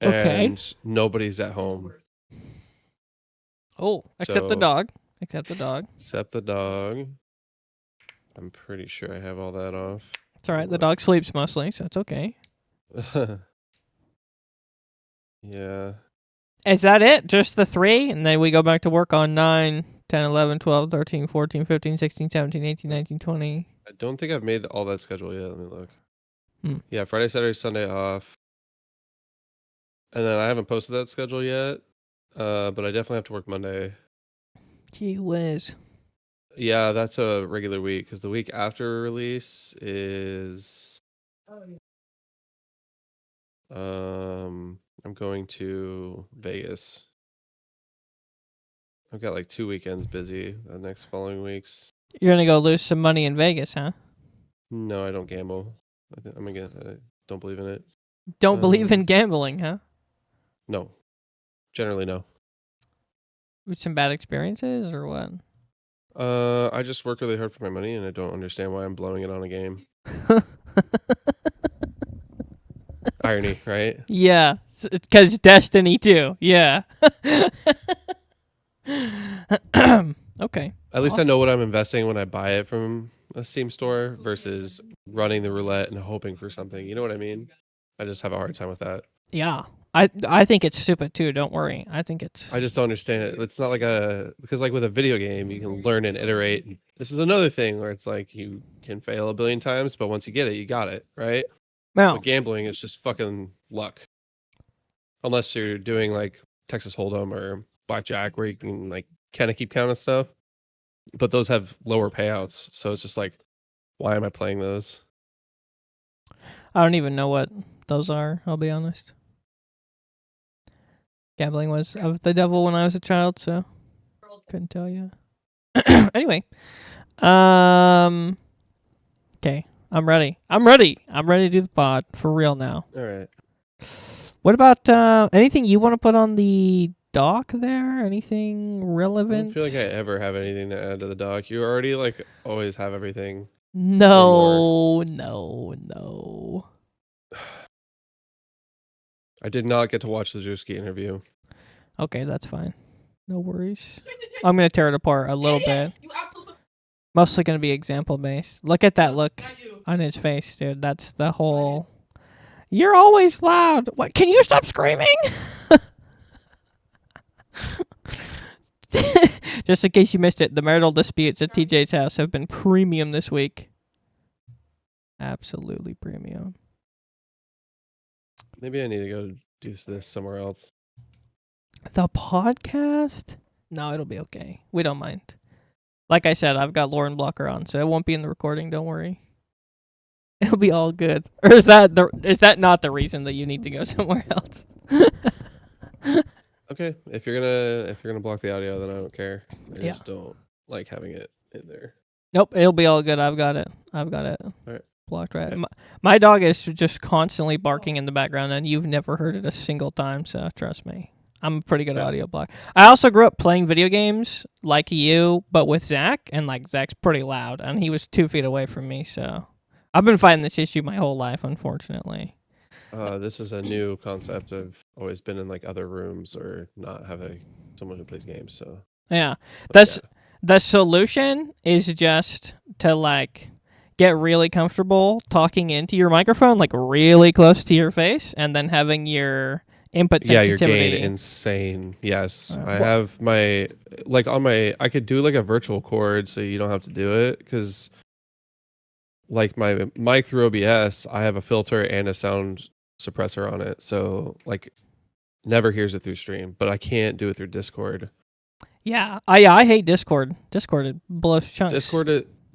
Okay. And nobody's at home. Oh, except the So- dog. Except the dog. Except the dog. I'm pretty sure I have all that off. It's all right. The dog sleeps mostly, so it's okay. Yeah. Is that it? Just the 3? And then we go back to work on 9, 10, 11, 12, 13, 14, 15, 16, 17, 18, 19, 20. I don't think I've made all that schedule yet. Let me look. Hmm. Yeah, Friday, Saturday, Sunday off. And then I haven't posted that schedule yet. But I definitely have to work Monday. Gee whiz. Yeah, that's a regular week because the week after release is I'm going to Vegas. I've got like 2 weekends busy the next following weeks. You're going to go lose some money in Vegas, huh? No, I don't gamble. I don't believe in it. Don't believe in gambling, huh? No. Generally no. With some bad experiences or what? I just work really hard for my money and I don't understand why I'm blowing it on a game. Irony, right? Yeah, because Destiny too. Yeah. Okay. At least I Awesome. know what I'm investing when I buy it from a Steam store versus running the roulette and hoping for something. You know what I mean? I just have a hard time with that. Yeah. I think it's stupid too. Don't worry. I think it's. I just don't understand it. It's not like because like with a video game, you can learn and iterate. This is another thing where it's like you can fail a billion times, but once you get it, you got it, right? Well, But gambling is just fucking luck. Unless you're doing like Texas Hold'em or blackjack where you can like kind of keep count of stuff. But those have lower payouts, so it's just like, why am I playing those? I don't even know what those are. I'll be honest. Gambling was of the devil when I was a child, so couldn't tell you. Anyway, okay, I'm ready. I'm ready to do the pod for real now. All right. What about anything you want to put on the dock there? Anything I relevant? don't feel like I ever have anything to add to the doc. You already like always have everything. No. I did not get to watch the T.W.K interview. Okay, that's fine. No worries. I'm gonna tear it apart a little bit. Mostly gonna be example based. Look at that look on his face, dude. That's the whole. You're always loud. What? Can you stop screaming? Just in case you missed it, the marital disputes at TJ's house have been premium this week. Absolutely premium. Maybe I need to go do this somewhere else. The podcast? No, it'll be okay. We don't mind. Like I said, I've got Lauren Blocker on, so it won't be in the recording. Don't worry. It'll be all good. Or is that not the reason that you need to go somewhere else? Okay, if you're gonna block the audio, then I don't care. I just don't like having it in there. Nope, it'll be all good. I've got it. right. Blocked right. Okay. My dog is just constantly barking in the background, and you've never heard it a single time, so trust me. I'm a pretty good audio block. I also grew up playing video games like you, but with Zach, and like Zach's pretty loud, and he was 2 feet away from me, so I've been fighting this issue my whole life, unfortunately. This is a new concept. I've always been in like other rooms or not having someone who plays games. So Yeah, but the solution is just to like get really comfortable talking into your microphone, like really close to your face, and then having your input your sensitivity. gain insane. Yes, I well- have my like on my. I could do like a virtual cord, so you don't have to do it because like my mic through OBS, I have a filter and a sound suppressor on it, so like never hears it through stream. But I can't do it through Discord. Yeah, I hate Discord. Discord it blows chunks.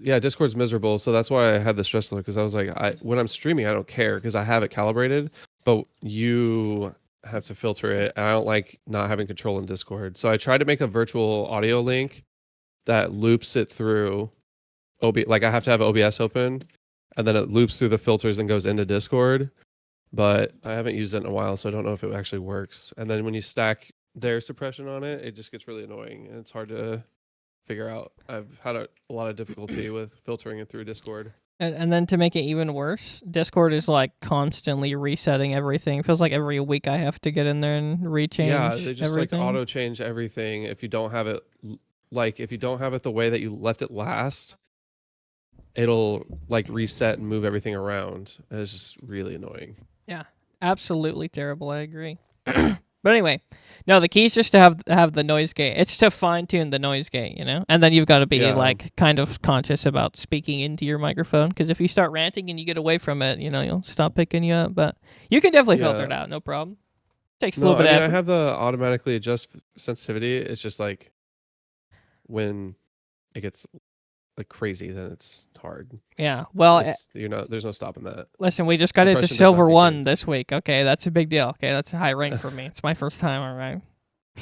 Discord's miserable, so that's why I had the stress load because I was like, when I'm streaming, I don't care because I have it calibrated, but you have to filter it, and I don't like not having control in Discord. So I tried to make a virtual audio link that loops it through like I have to have OBS open, and then it loops through the filters and goes into Discord. But I haven't used it in a while, so I don't know if it actually works. And then when you stack their suppression on it, it just gets really annoying, and it's hard to figure out. I've had a lot of difficulty with filtering it through Discord. And then to make it even worse, Discord is like constantly resetting everything. It feels like every week I have to get in there and rechange Yeah, they just everything. like auto change everything. If you don't have it, if you don't have it the way that you left it last, it'll like reset and move everything around. And it's just really annoying. Yeah, absolutely terrible. I agree. But anyway, no, the key is just to have the noise gate. It's to fine tune the noise gate, you know, and then you've got to be Yeah. like kind of conscious about speaking into your microphone, because if you start ranting and you get away from it, you know, you'll stop picking you up. But you can definitely filter it out, no problem. Takes a No, little bit I mean, of I effort. have the automatically adjust sensitivity. It's just like when it gets like crazy, then it's hard. Yeah, well, There's no stopping that. listen, we just got it to Suppression does not silver kick 1 in. this week. Okay, that's a big deal. Okay, that's a high rank for me. It's my first time, all right.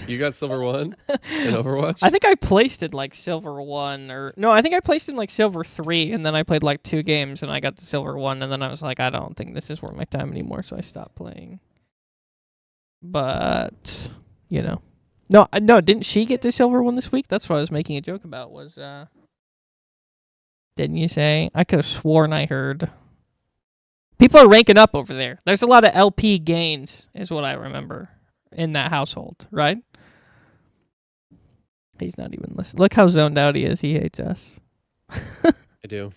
You got silver 1 in Overwatch? I think I placed it like silver 1 or no, I think I placed it in like silver 3, and then I played like 2 games and I got the silver 1, and then I was like, I don't think this is worth my time anymore, so I stopped playing. But you know, no, didn't she get the silver 1 this week? That's what I was making a joke about. Was didn't you say? I could have sworn I heard. People are ranking up over there. There's a lot of LP gains, is what I remember in that household, right? He's not even listening. Look how zoned out he is. He hates us. I do.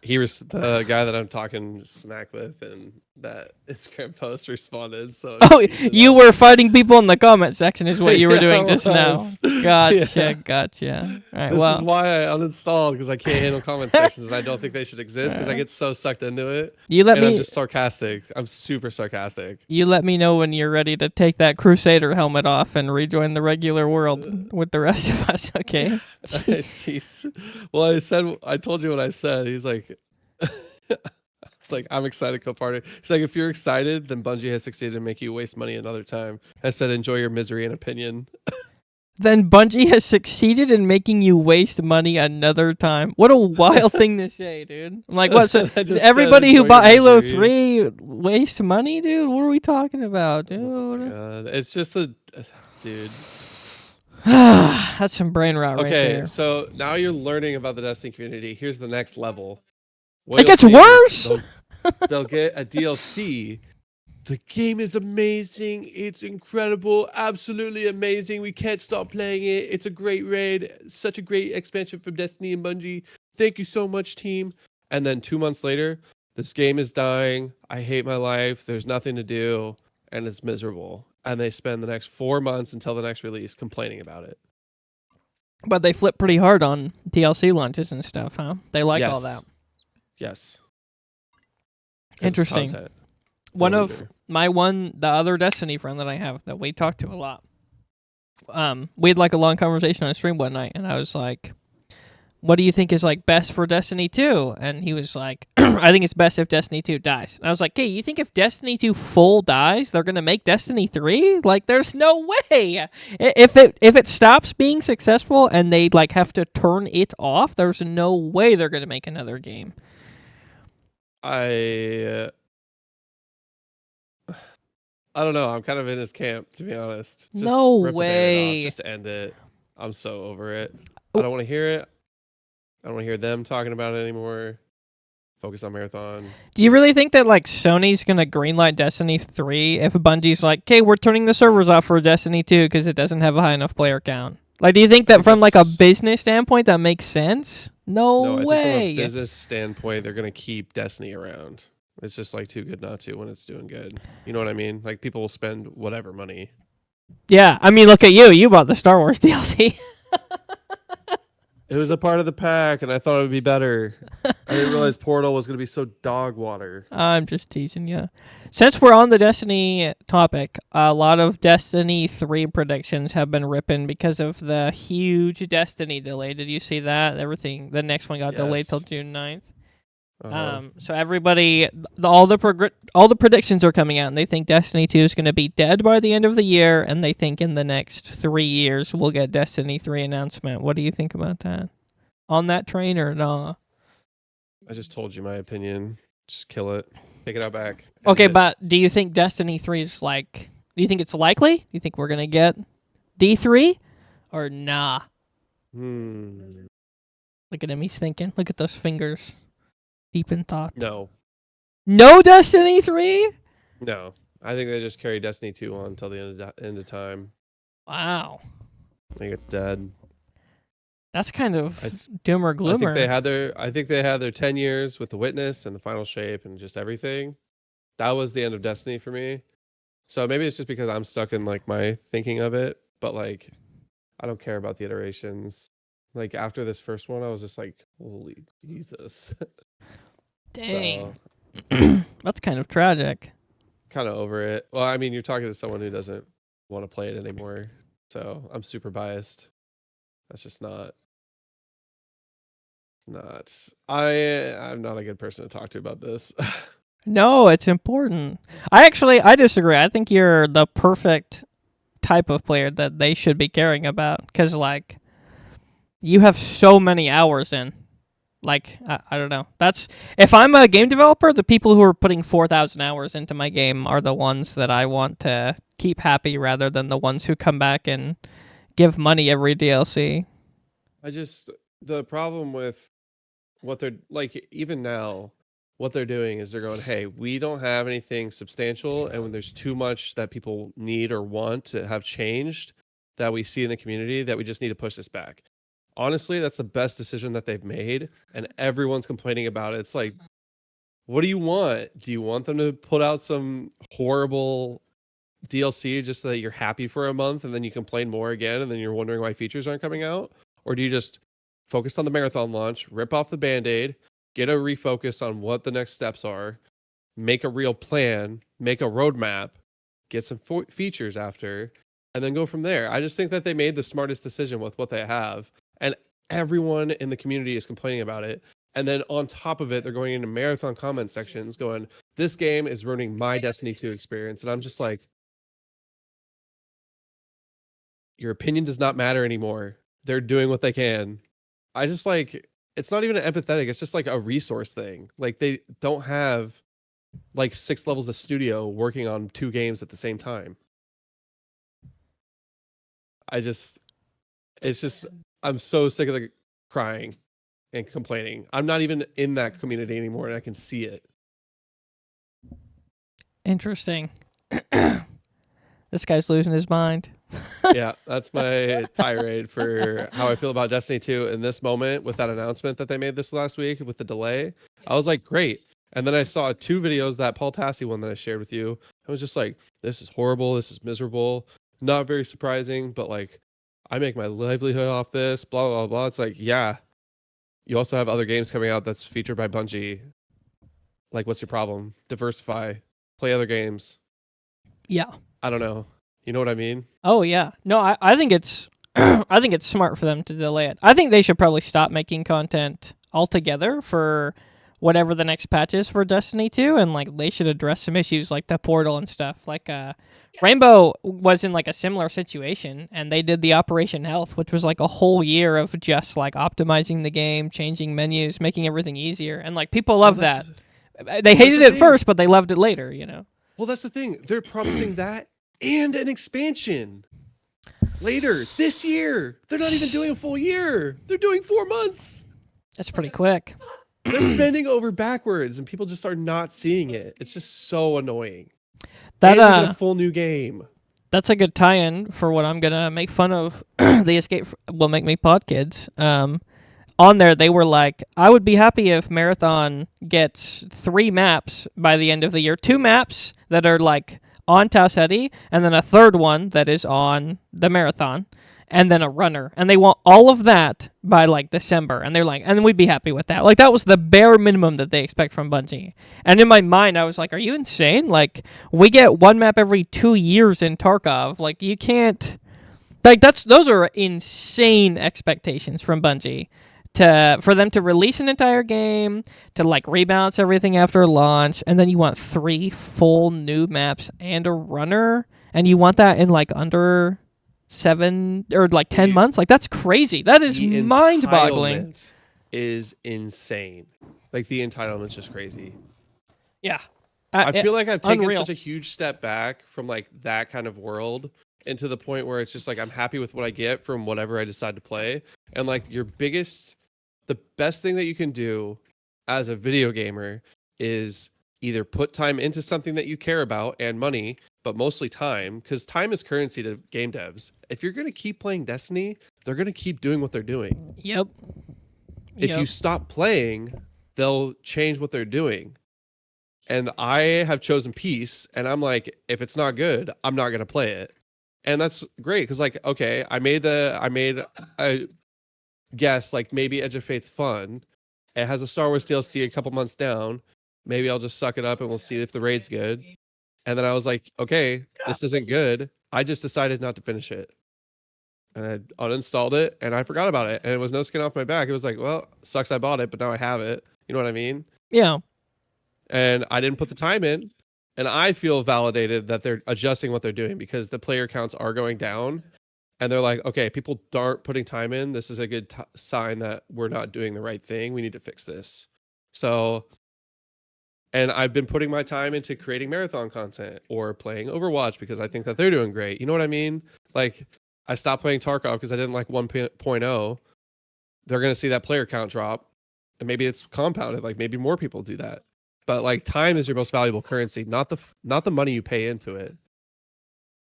He was the guy that I'm talking smack with, and that Instagram post responded. So Oh, you were fighting people in the comment section, is what you were Yeah, doing I just now. was. Gotcha, Yeah. gotcha. All right, This well, is why I uninstalled, because I can't handle comment sections, and I don't think they should exist because I get so sucked into it. you let And I'm me just sarcastic. I'm super sarcastic. you let me know when you're ready to take that Crusader helmet off and rejoin the regular world with the rest of us. Okay. Well, I told you what I said. He's like, it's like, I'm excited, co-partner. He's like, if you're excited, then Bungie has succeeded in making you waste money another time. I said, enjoy your misery and opinion. Then Bungie has succeeded in making you waste money another time. What a wild thing to say, dude. I'm like, what? So I just everybody said, who enjoy bought your Halo misery. 3 waste money, dude? What are we talking about, dude? Oh my God. It's just dude. That's some brain rot right Okay, there. so now you're learning about the Destiny community. Here's the next level. It gets worse. They'll get a DLC. The game is amazing. It's incredible. Absolutely amazing. We can't stop playing it. It's a great raid. Such a great expansion from Destiny and Bungie. Thank you so much, team. And then 2 months later, this game is dying. I hate my life. There's nothing to do. And it's miserable. And they spend the next 4 months until the next release complaining about it. But they flip pretty hard on DLC launches and stuff, huh? They like all that. Yes. 'Cause it's Interesting. content. One No of leader. the other Destiny friend that I have that we talk to a lot. We had like a long conversation on stream one night, and I was like, what do you think is like best for Destiny 2? And he was like, I think it's best if Destiny 2 dies. And I was like, hey, you think if Destiny 2 full dies, they're gonna make Destiny 3? Like, there's no way. If it stops being successful and they like have to turn it off, there's no way they're gonna make another game. I don't know. I'm kind of in his camp, to be honest. Just No rip the Band-Aid way. off, just end it. I'm so over it. I don't want to hear it. I don't want to hear them talking about it anymore. Focus on Marathon. Do you really think that like Sony's gonna greenlight Destiny 3 if Bungie's like, okay, we're turning the servers off for Destiny 2 because it doesn't have a high enough player count? Like, do you think that think from like a that's- business standpoint that makes sense? No I think from way. a business standpoint, they're going to keep Destiny around. It's just like too good not to when it's doing good. You know what I mean? Like people will spend whatever money. Yeah, I mean, look at you. You bought the Star Wars DLC. It was a part of the pack, and I thought it would be better. I didn't realize Portal was going to be so dog water. I'm just teasing you. Since we're on the Destiny topic, a lot of Destiny 3 predictions have been ripping because of the huge Destiny delay. Did you see that? The next one got delayed till Yes. June 9th. Uh-huh. So everybody, all the predictions are coming out, and they think Destiny 2 is going to be dead by the end of the year, and they think in the next 3 years we'll get Destiny 3 announcement. What do you think about that? On that train or nah? I just told you my opinion. Just kill it. Take it out back. Okay, End it. but do you think Destiny 3 is like... Do you think it's likely? Do you think we're going to get D3? Or nah? Hmm. Look at him, he's thinking. Look at those fingers. Deep in thought. No, No Destiny 3? no. I think they just carry Destiny 2 on until the end of time. Wow. I think it's dead. That's kind of I th- doom or I gloomer. think they had their 10 years with the Witness and the Final Shape and just everything. That was the end of Destiny for me. So maybe it's just because I'm stuck in like my thinking of it, but like I don't care about the iterations. Like after this first one, I was just like, holy Jesus. Dang. So That's kind of tragic. kind of over it. Well, I mean, you're talking to someone who doesn't want to play it anymore. So I'm super biased. That's just not. I'm not a good person to talk to about this. No, it's important. I disagree. I think you're the perfect type of player that they should be caring about because, like, you have so many hours in. Like, I don't know. That's if I'm a game developer, the people who are putting 4,000 hours into my game are the ones that I want to keep happy rather than the ones who come back and give money every DLC. The problem with what they're like, even now, what they're doing is they're going, hey, we don't have anything substantial. And when there's too much that people need or want to have changed that we see in the community, that we just need to push this back. Honestly, that's the best decision that they've made. And everyone's complaining about it. It's like, what do you want? Do you want them to put out some horrible DLC just so that you're happy for a month and then you complain more again and then you're wondering why features aren't coming out? Or do you just focus on the marathon launch, rip off the band-aid, get a refocus on what the next steps are, make a real plan, make a roadmap, get some features after, and then go from there? I just think that they made the smartest decision with what they have, and everyone in the community is complaining about it. And then on top of it, they're going into marathon comment sections going, this game is ruining my Destiny 2 experience. And I'm just like, your opinion does not matter anymore. They're doing what they can. I just like, it's not even an empathetic, it's just like a resource thing. Like they don't have like 6 levels of studio working on 2 games at the same time. It's just, I'm so sick of the crying and complaining. I'm not even in that community anymore and I can see it. Interesting. This guy's losing his mind. Yeah, that's my tirade for how I feel about Destiny 2 in this moment with that announcement that they made this last week with the delay. I was like, great. And then I saw 2 videos, that Paul Tassi one that I shared with you. I was just like, this is horrible. This is miserable. Not very surprising, but like, I make my livelihood off this, blah, blah, blah. It's like, yeah. You also have other games coming out that's featured by Bungie. Like, what's your problem? Diversify. Play other games. Yeah. I don't know. You know what I mean? Oh yeah. No, I think it's I think it's smart for them to delay it. I think they should probably stop making content altogether for whatever the next patch is for Destiny 2, and like they should address some issues like the portal and stuff. Like Rainbow was in like a similar situation, and they did the Operation Health, which was like a whole year of just like optimizing the game, changing menus, making everything easier, and like people love that. They hated it first, but they loved it later, you know. Well, that's the thing. They're promising that and an expansion later this year. They're not even doing a full year. They're doing 4 months. That's pretty quick. They're bending over backwards, and people just are not seeing it. It's just so annoying. That and we get a full new game. That's a good tie-in for what I'm gonna make fun of. The Escape Will Make Me Pod kids. On there, they were like, I would be happy if Marathon gets 3 maps by the end of the year. 2 maps that are like on T.O.C, and then a third one that is on the Marathon, and then a runner. And they want all of that by like December. And they're like, and we'd be happy with that. Like that was the bare minimum that they expect from Bungie. And in my mind, I was like, are you insane? Like we get 1 map every 2 years in Tarkov. Like you can't, like those are insane expectations from Bungie. For them to release an entire game, to like rebalance everything after launch, and then you want 3 full new maps and a runner, and you want that in like under 7 or like 10 months? Like that's crazy. That is mind-boggling. Is insane. Like the entitlement's just crazy. Yeah. I feel like I've taken unreal. such a huge step back from like that kind of world into the point where it's just like I'm happy with what I get from whatever I decide to play. And like the best thing that you can do as a video gamer is either put time into something that you care about and money, but mostly time, because time is currency to game devs. If you're going to keep playing Destiny, they're going to keep doing what they're doing. Yep. If you stop playing, they'll change what they're doing. And I have chosen peace, and I'm like, if it's not good, I'm not going to play it. And that's great, because like, okay, I made a guess, like maybe Edge of Fate's fun. It has a Star Wars DLC a couple months down. Maybe I'll just suck it up and we'll see if the raid's good. And then I was like, okay, this isn't good. I just decided not to finish it. And I uninstalled it and I forgot about it. And it was no skin off my back. It was like, well, sucks I bought it, but now I have it. You know what I mean? Yeah. And I didn't put the time in. And I feel validated that they're adjusting what they're doing because the player counts are going down. And they're like, okay, people aren't putting time in. This is a good sign that we're not doing the right thing. We need to fix this. So, and I've been putting my time into creating marathon content or playing Overwatch because I think that they're doing great. You know what I mean? Like, I stopped playing Tarkov because I didn't like 1.0. They're going to see that player count drop. And maybe it's compounded. Like, maybe more people do that. But like, time is your most valuable currency, not the money you pay into it.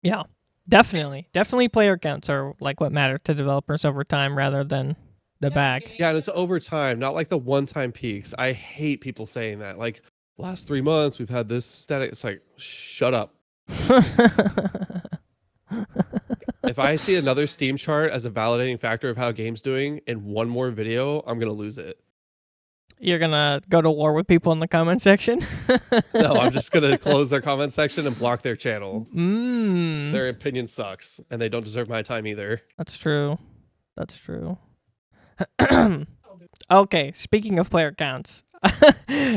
Yeah. Definitely player counts are like what matter to developers over time rather than the bag. Yeah, and it's over time, not like the one-time peaks. I hate people saying that. Like, last 3 months we've had this static. It's like, shut up. If I see another Steam chart as a validating factor of how a game's doing in one more video, I'm gonna lose it. You're gonna go to war with people in the comment section? No, I'm just gonna close their comment section and block their channel. Mm. Their opinion sucks, and they don't deserve my time either. That's true. Okay, speaking of player counts,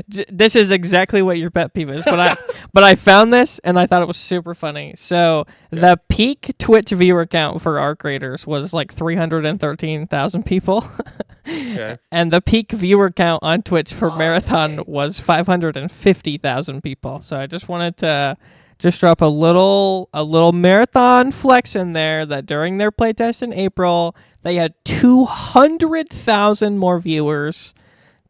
this is exactly what your pet peeve is. But I found this and I thought it was super funny. So the peak Twitch viewer count for our creators was like 313,000 people. Okay. And the peak viewer count on Twitch for Marathon was 550,000 people. So I just wanted to just drop a little Marathon flex in there that during their playtest in April, they had 200,000 more viewers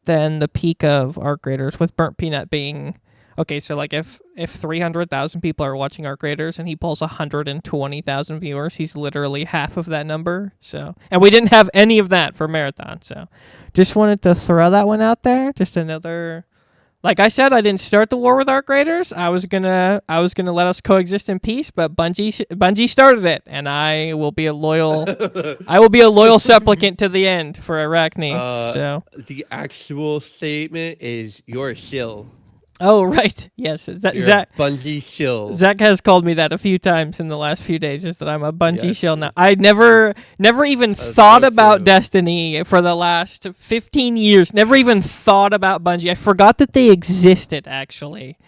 than the peak of our creators, with Burnt Peanut being... Okay, so like if 300,000 people are watching our creators and he pulls 120,000 viewers, he's literally half of that number. So, and we didn't have any of that for Marathon. So, just wanted to throw that one out there. Just another, like I said, I didn't start the war with our creators. I was gonna let us coexist in peace, but Bungie started it, and I will be a loyal supplicant to the end for Arachne. So the actual statement is you're a shill. Oh, right. Yes. Zach, Bungie shill. Zach has called me that a few times in the last few days, just that I'm a Bungie shill now. I never even thought about Destiny for the last 15 years. Never even thought about Bungie. I forgot that they existed, actually.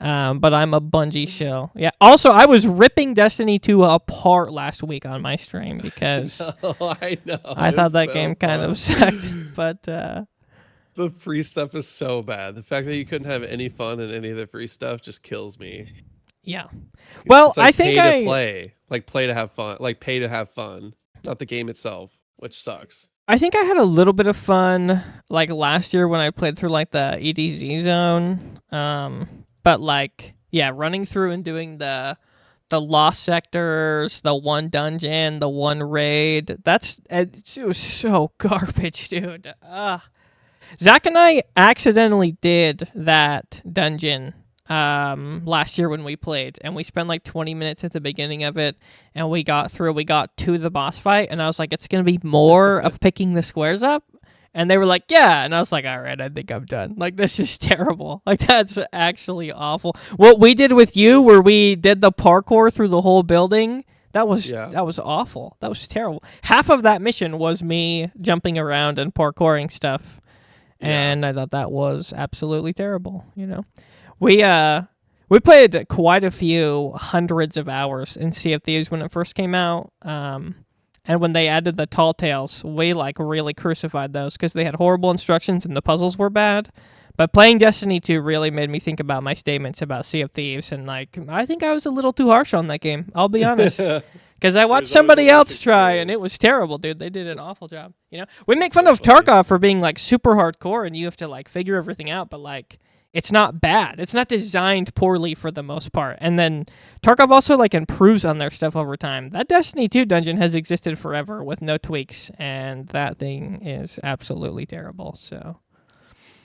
But I'm a Bungie shill. Yeah. Also, I was ripping Destiny 2 apart last week on my stream because I know. I thought that game kind of sucked. But... the free stuff is so bad. The fact that you couldn't have any fun in any of the free stuff just kills me. Yeah. Well, it's like I think pay to play, like play to have fun, like pay to have fun, not the game itself, which sucks. I think I had a little bit of fun like last year when I played through like the EDZ zone. But like, yeah, running through and doing the lost sectors, the one dungeon, the one raid. It was so garbage, dude. Zach and I accidentally did that dungeon last year when we played, and we spent like 20 minutes at the beginning of it, and we got to the boss fight, and I was like, it's going to be more of picking the squares up, and they were like, yeah, and I was like, all right, I think I'm done. Like, this is terrible. Like, that's actually awful. What we did with you, where we did the parkour through the whole building, that was awful. That was terrible. Half of that mission was me jumping around and parkouring stuff. And I thought that was absolutely terrible, you know. We played quite a few hundreds of hours in Sea of Thieves when it first came out. And when they added the tall tales, we like really crucified those because they had horrible instructions and the puzzles were bad. But playing Destiny 2 really made me think about my statements about Sea of Thieves, and like I think I was a little too harsh on that game. I'll be honest. Because I watched always somebody a learning else try, and it experience. was terrible, dude. They did an awful job. You know, we make That's fun so of funny. Tarkov for being like super hardcore, and you have to like figure everything out. But like, it's not bad. It's not designed poorly for the most part. And then Tarkov also like improves on their stuff over time. That Destiny 2 dungeon has existed forever with no tweaks, and that thing is absolutely terrible. So.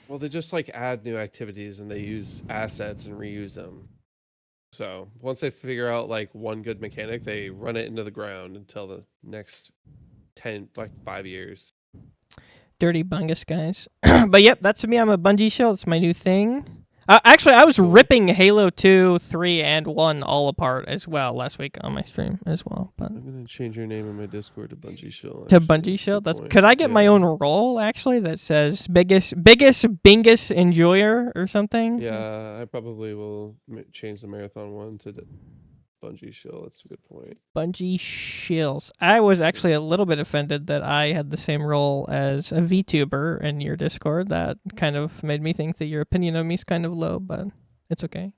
Well, they just like add new activities and they use assets and reuse them. So once they figure out like one good mechanic, they run it into the ground until the next 5 years. Dirty Bungus guys. But yep, that's me. I'm a Bungie shill. It's my new thing. Actually, I was Cool. ripping Halo 2, 3, and 1 all apart as well last week on my stream as well. But I'm gonna change your name in my Discord to Bungie Shill. to actually. Bungie shill. Good That's point. could I get my Yeah. own role actually that says biggest bingus enjoyer or something? Yeah, I probably will change the marathon one to Bungie Shill. That's a good point. Bungie shills. I was actually a little bit offended that I had the same role as a VTuber in your Discord. That kind of made me think that your opinion of me is kind of low, but it's okay.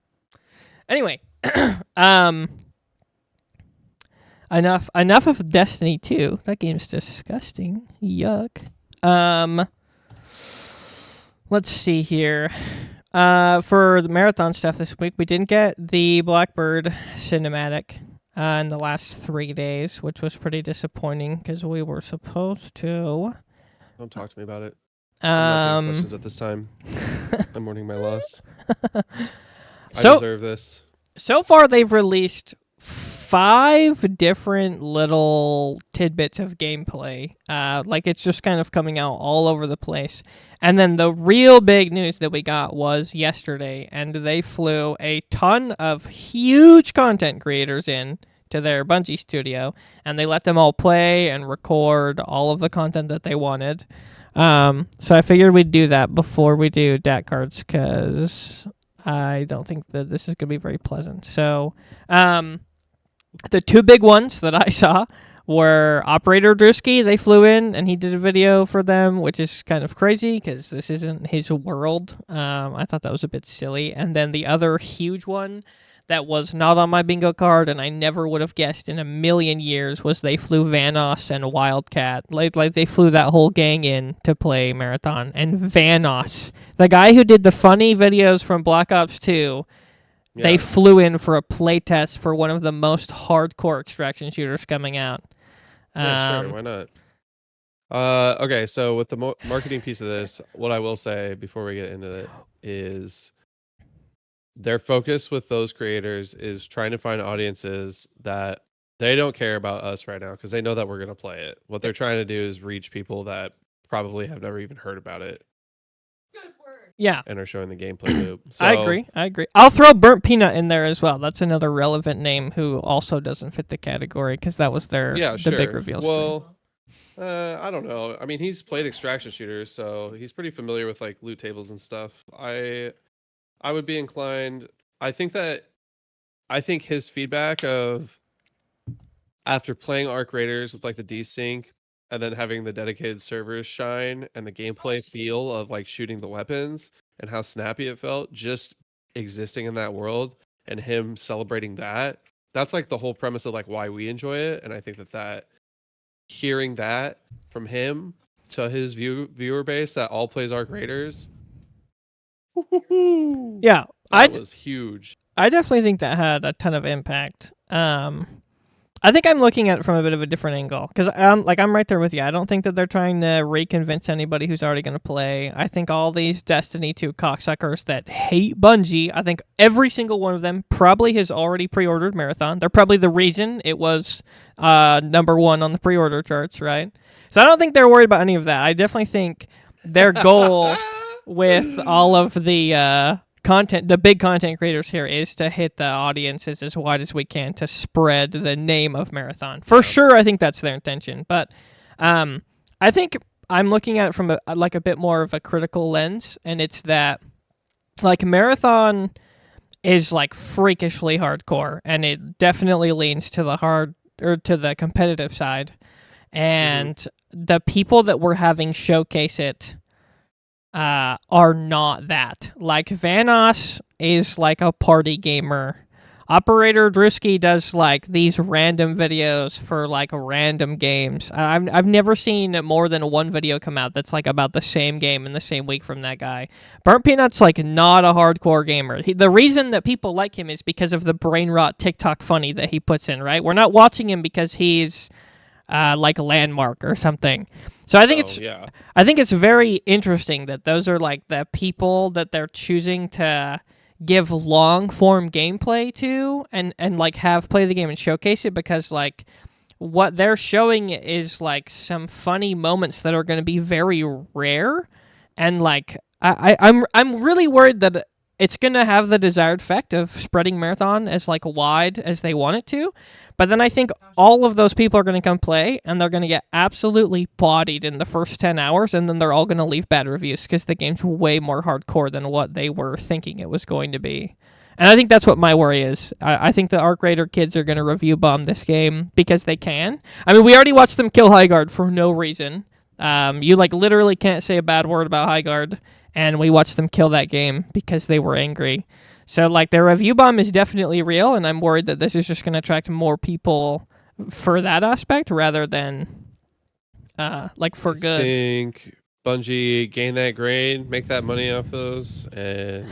Anyway, enough of Destiny 2. That game's disgusting. Yuck. Let's see here. For the marathon stuff this week, we didn't get the Blackbird cinematic in the last 3 days, which was pretty disappointing because we were supposed to. Don't talk to me about it. I'm not taking Um, questions at this time. I'm mourning my loss. I so deserve this. so far they've released 5 different little tidbits of gameplay. Like it's just kind of coming out all over the place. And then the real big news that we got was yesterday, and they flew a ton of huge content creators in to their Bungie studio, and they let them all play and record all of the content that they wanted. So I figured we'd do that before we do DAT cards, because I don't think that this is going to be very pleasant. So, the 2 big ones that I saw were Operator Drewski. They flew in and he did a video for them, which is kind of crazy because this isn't his world. I thought that was a bit silly. And then the other huge one that was not on my bingo card and I never would have guessed in a million years was they flew Vanoss and Wildcat. Like they flew that whole gang in to play Marathon. And Vanoss, the guy who did the funny videos from Black Ops 2, they flew in for a playtest for one of the most hardcore extraction shooters coming out. Yeah, sure. Why not? Okay, so with the marketing piece of this, what I will say before we get into it is their focus with those creators is trying to find audiences that they don't care about us right now because they know that we're going to play it. What they're trying to do is reach people that probably have never even heard about it. Yeah. And are showing the gameplay loop. So, I agree. I'll throw Burnt Peanut in there as well. That's another relevant name who also doesn't fit the category because that was the big reveal. Well, I don't know. I mean, he's played extraction shooters, so he's pretty familiar with like loot tables and stuff. I would be inclined. I think his feedback of after playing Arc Raiders with like the desync and then having the dedicated servers shine and the gameplay feel of like shooting the weapons and how snappy it felt just existing in that world and him celebrating that's like the whole premise of like why we enjoy it. And I think that hearing that from him to his viewer base that all plays Arc Raiders, yeah, that was huge. I definitely think that had a ton of impact. I think I'm looking at it from a bit of a different angle because I'm right there with you. I don't think that they're trying to reconvince anybody who's already going to play. I think all these Destiny 2 cocksuckers that hate Bungie, I think every single one of them probably has already pre-ordered Marathon. They're probably the reason it was number 1 on the pre-order charts, right? So I don't think they're worried about any of that. I definitely think their goal with all of the content, the big content creators here, is to hit the audiences as wide as we can to spread the name of Marathon. For sure, I think that's their intention. But I think I'm looking at it from a bit more of a critical lens, and it's that like Marathon is like freakishly hardcore, and it definitely leans to the competitive side. And the people that we're having showcase it are not that. Like Vanoss is like a party gamer. Operator Drewski does like these random videos for like random games. I've never seen more than one video come out that's like about the same game in the same week from that guy. Burnt Peanut's like not a hardcore gamer. The reason that people like him is because of the brain rot TikTok funny that he puts in, right? We're not watching him because he's like a landmark or something. So I think I think it's very interesting that those are like the people that they're choosing to give long form gameplay to and like have play the game and showcase it, because like what they're showing is like some funny moments that are going to be very rare, and like I'm really worried that it's going to have the desired effect of spreading Marathon as like wide as they want it to. But then I think all of those people are going to come play, and they're going to get absolutely bodied in the first 10 hours, and then they're all going to leave bad reviews because the game's way more hardcore than what they were thinking it was going to be. And I think that's what my worry is. I think the Arc Raider kids are going to review bomb this game because they can. I mean, we already watched them kill Highguard for no reason. You like literally can't say a bad word about Highguard, and we watched them kill that game because they were angry. So, like, their review bomb is definitely real, and I'm worried that this is just going to attract more people for that aspect rather than, like, for good. I think Bungie gain that grade, make that money off those, and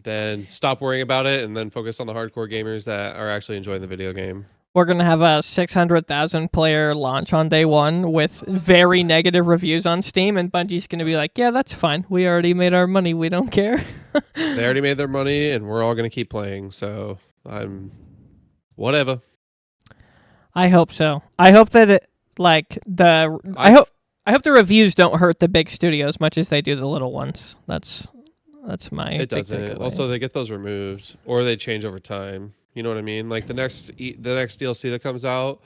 then stop worrying about it, and then focus on the hardcore gamers that are actually enjoying the video game. We're going to have a 600,000 player launch on day one with very negative reviews on Steam, and Bungie's going to be like, yeah, that's fine. We already made our money. We don't care. They already made their money, and we're all going to keep playing, so I'm... whatever. I hope so. I hope that it, like, I hope the reviews don't hurt the big studios as much as they do the little ones. That's my It big doesn't. takeaway. Also, they get those removed, or they change over time. You know what I mean? Like the next DLC that comes out,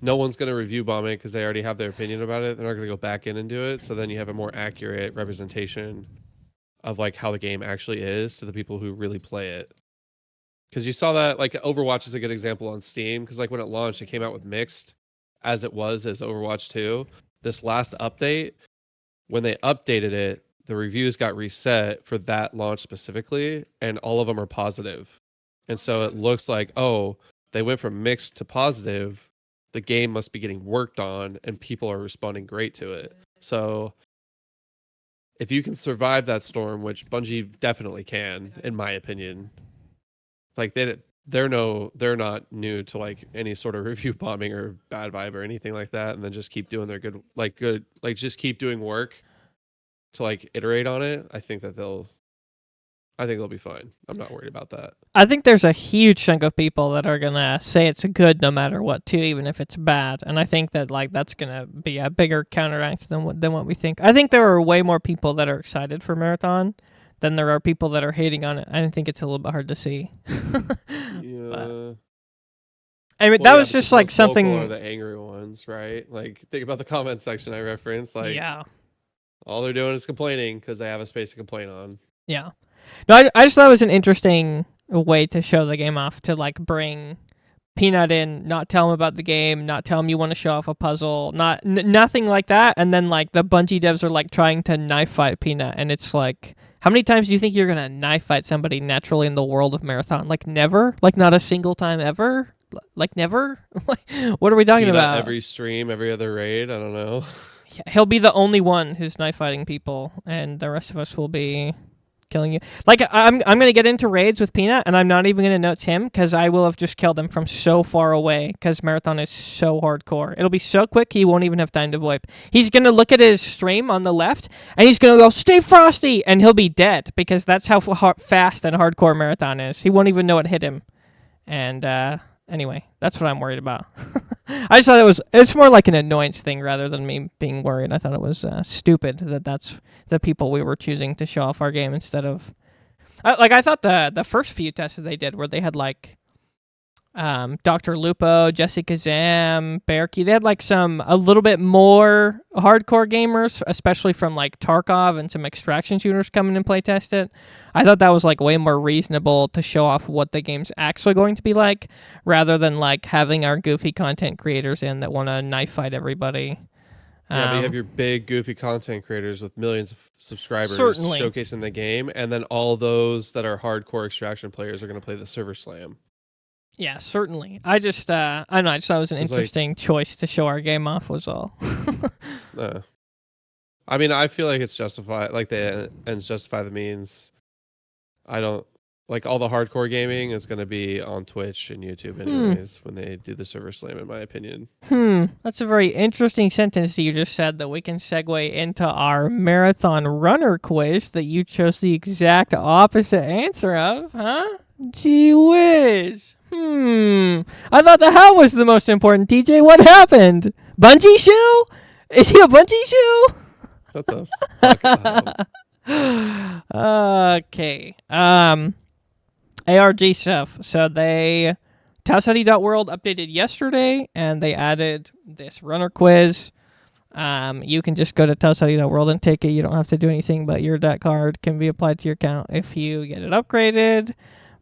no one's going to review bomb it because they already have their opinion about it. They're not going to go back in and do it. So then you have a more accurate representation of like how the game actually is to the people who really play it. Because you saw that like Overwatch is a good example on Steam, because like when it launched, it came out with mixed as it was as Overwatch 2. This last update, when they updated it, the reviews got reset for that launch specifically, and all of them are positive. And so it looks like, oh, they went from mixed to positive. The game must be getting worked on, and people are responding great to it. So if you can survive that storm, which Bungie definitely can, in my opinion, like they're not new to like any sort of review bombing or bad vibe or anything like that, and then just keep doing their good just keep doing work to like iterate on it. I think they'll be fine. I'm not worried about that. I think there's a huge chunk of people that are gonna say it's good no matter what too, even if it's bad. And I think that like that's gonna be a bigger counteract than what we think. I think there are way more people that are excited for Marathon than there are people that are hating on it. I think it's a little bit hard to see. Yeah. But, I mean, that was just like something. Are the angry ones, right? Like think about the comment section I referenced. Like, yeah, all they're doing is complaining because they have a space to complain on. yeah. No, I just thought it was an interesting way to show the game off, to like bring Peanut in, not tell him about the game, not tell him you want to show off a puzzle, nothing like that. And then like the Bungie devs are like trying to knife fight Peanut, and it's like, how many times do you think you're gonna knife fight somebody naturally in the world of Marathon? Like never, like not a single time ever, like never. What are we talking about? Every stream, every other raid. I don't know. He'll be the only one who's knife fighting people, and the rest of us will be killing you. Like I'm gonna get into raids with Peanut, and I'm not even gonna notice him because I will have just killed him from so far away. Because Marathon is so hardcore, it'll be so quick he won't even have time to VoIP. He's gonna look at his stream on the left, and he's gonna go "Stay frosty," and he'll be dead because that's how fast and hardcore Marathon is. He won't even know it hit him. And anyway, that's what I'm worried about. I just thought it's more like an annoyance thing rather than me being worried. I thought it was stupid that's the people we were choosing to show off our game instead of... I thought the first few tests that they did where they had like Dr. Lupo, Jesse Kazam, Bearkey, they had like a little bit more hardcore gamers, especially from like Tarkov and some extraction shooters coming and play test it. I thought that was like way more reasonable to show off what the game's actually going to be like, rather than like having our goofy content creators in that want to knife fight everybody. Yeah, but you have your big goofy content creators with millions of subscribers Certainly. showcasing the game, and then all those that are hardcore extraction players are going to play the server slam. Yeah, certainly. I just, I don't know. I just thought it was an It's like- interesting choice to show our game off. Was all. I mean, I feel like it's justified. Like the ends justify the means. I don't like all the hardcore gaming is going to be on Twitch and YouTube anyways when they do the server slam, in my opinion. That's a very interesting sentence that you just said that we can segue into our marathon runner quiz that you chose the exact opposite answer of, huh? Gee whiz. I thought the how was the most important. TJ, what happened? Bungee shoe? Is he a bungee shoe? Shut the fuck up. Okay. ARG stuff. So they T.W.K. updated yesterday, and they added this runner quiz. You can just go to T.W.K. and take it. You don't have to do anything, but your debt card can be applied to your account if you get it upgraded.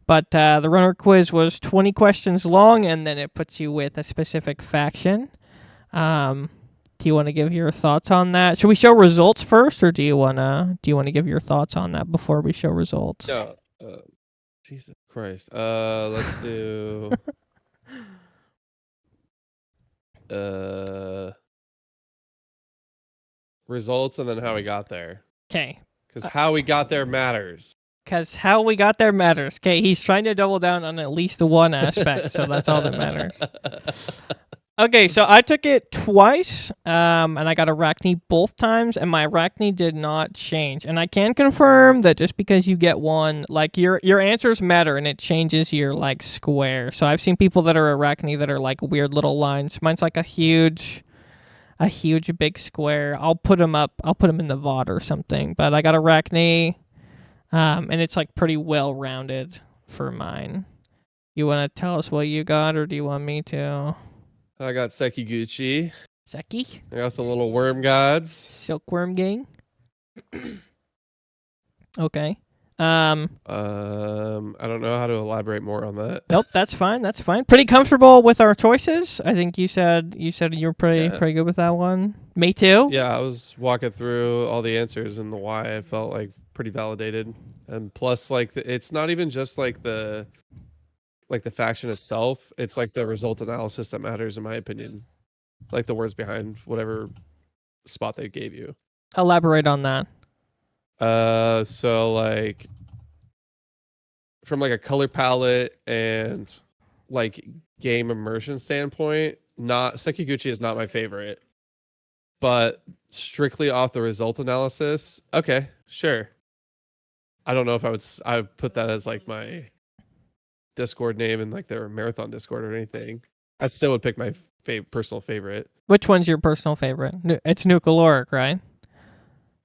But the runner quiz was 20 questions long, and then it puts you with a specific faction. Do you want to give your thoughts on that? Should we show results first, or do you wanna give your thoughts on that before we show results? No. Jesus Christ. Let's do. Results and then how we got there. Okay. Because how we got there matters. Because how we got there matters. Okay, he's trying to double down on at least one aspect, so that's all that matters. Okay, so I took it twice, and I got Arachne both times, and my Arachne did not change. And I can confirm that just because you get one, like, your answers matter, and it changes your, like, square. So I've seen people that are Arachne that are, like, weird little lines. Mine's, like, a huge big square. I'll put them up. I'll put them in the VOD or something. But I got Arachne, and it's, like, pretty well-rounded for mine. You want to tell us what you got, or do you want me to? I got Sekiguchi. Seki? I got the little worm gods. Silkworm gang? Okay. I don't know how to elaborate more on that. Nope, that's fine. That's fine. Pretty comfortable with our choices. I think you said you were pretty good with that one. Me too. Yeah, I was walking through all the answers and the why I felt like pretty validated. And plus, like, it's not even just like the faction itself. It's like the result analysis that matters, in my opinion. Like the words behind whatever spot they gave you. Elaborate on that. So like from like a color palette and like game immersion standpoint, not Sekiguchi is not my favorite. But strictly off the result analysis, okay, sure. I don't know if I would put that as like my Discord name in like their marathon Discord or anything. I still would pick my personal favorite. Which one's your personal favorite? It's Nucaloric, right?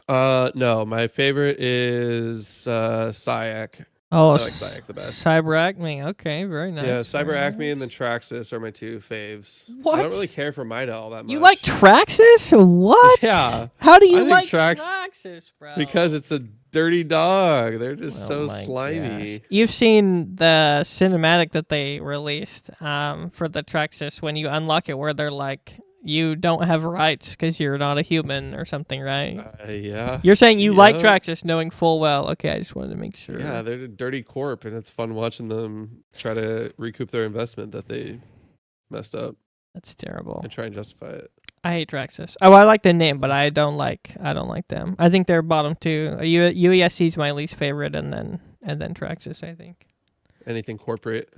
No, my favorite is Syac. Oh, I like Syac the best. Cyber Acme. Okay, very nice. Yeah, Cyber very Acme nice. and then Traxxas are my two faves. What? I don't really care for Mida all that much. You like Traxxas? What? Yeah. How do you I think like Trax- Traxxas, bro? Because it's a dirty dog. They're just so my slimy. gosh. You've seen the cinematic that they released for the Traxxas when you unlock it, where they're like, you don't have rights because you're not a human or something, right? Yeah. You're saying you like Yeah. Traxxas knowing full well. Okay, I just wanted to make sure. Yeah, they're a dirty corp, and it's fun watching them try to recoup their investment that they messed up That's terrible. and try and justify it. I hate Traxxas. Oh, I like the name, but I don't like them. I think they're bottom two. UESC is my least favorite, and then Traxxas, I think. Anything corporate.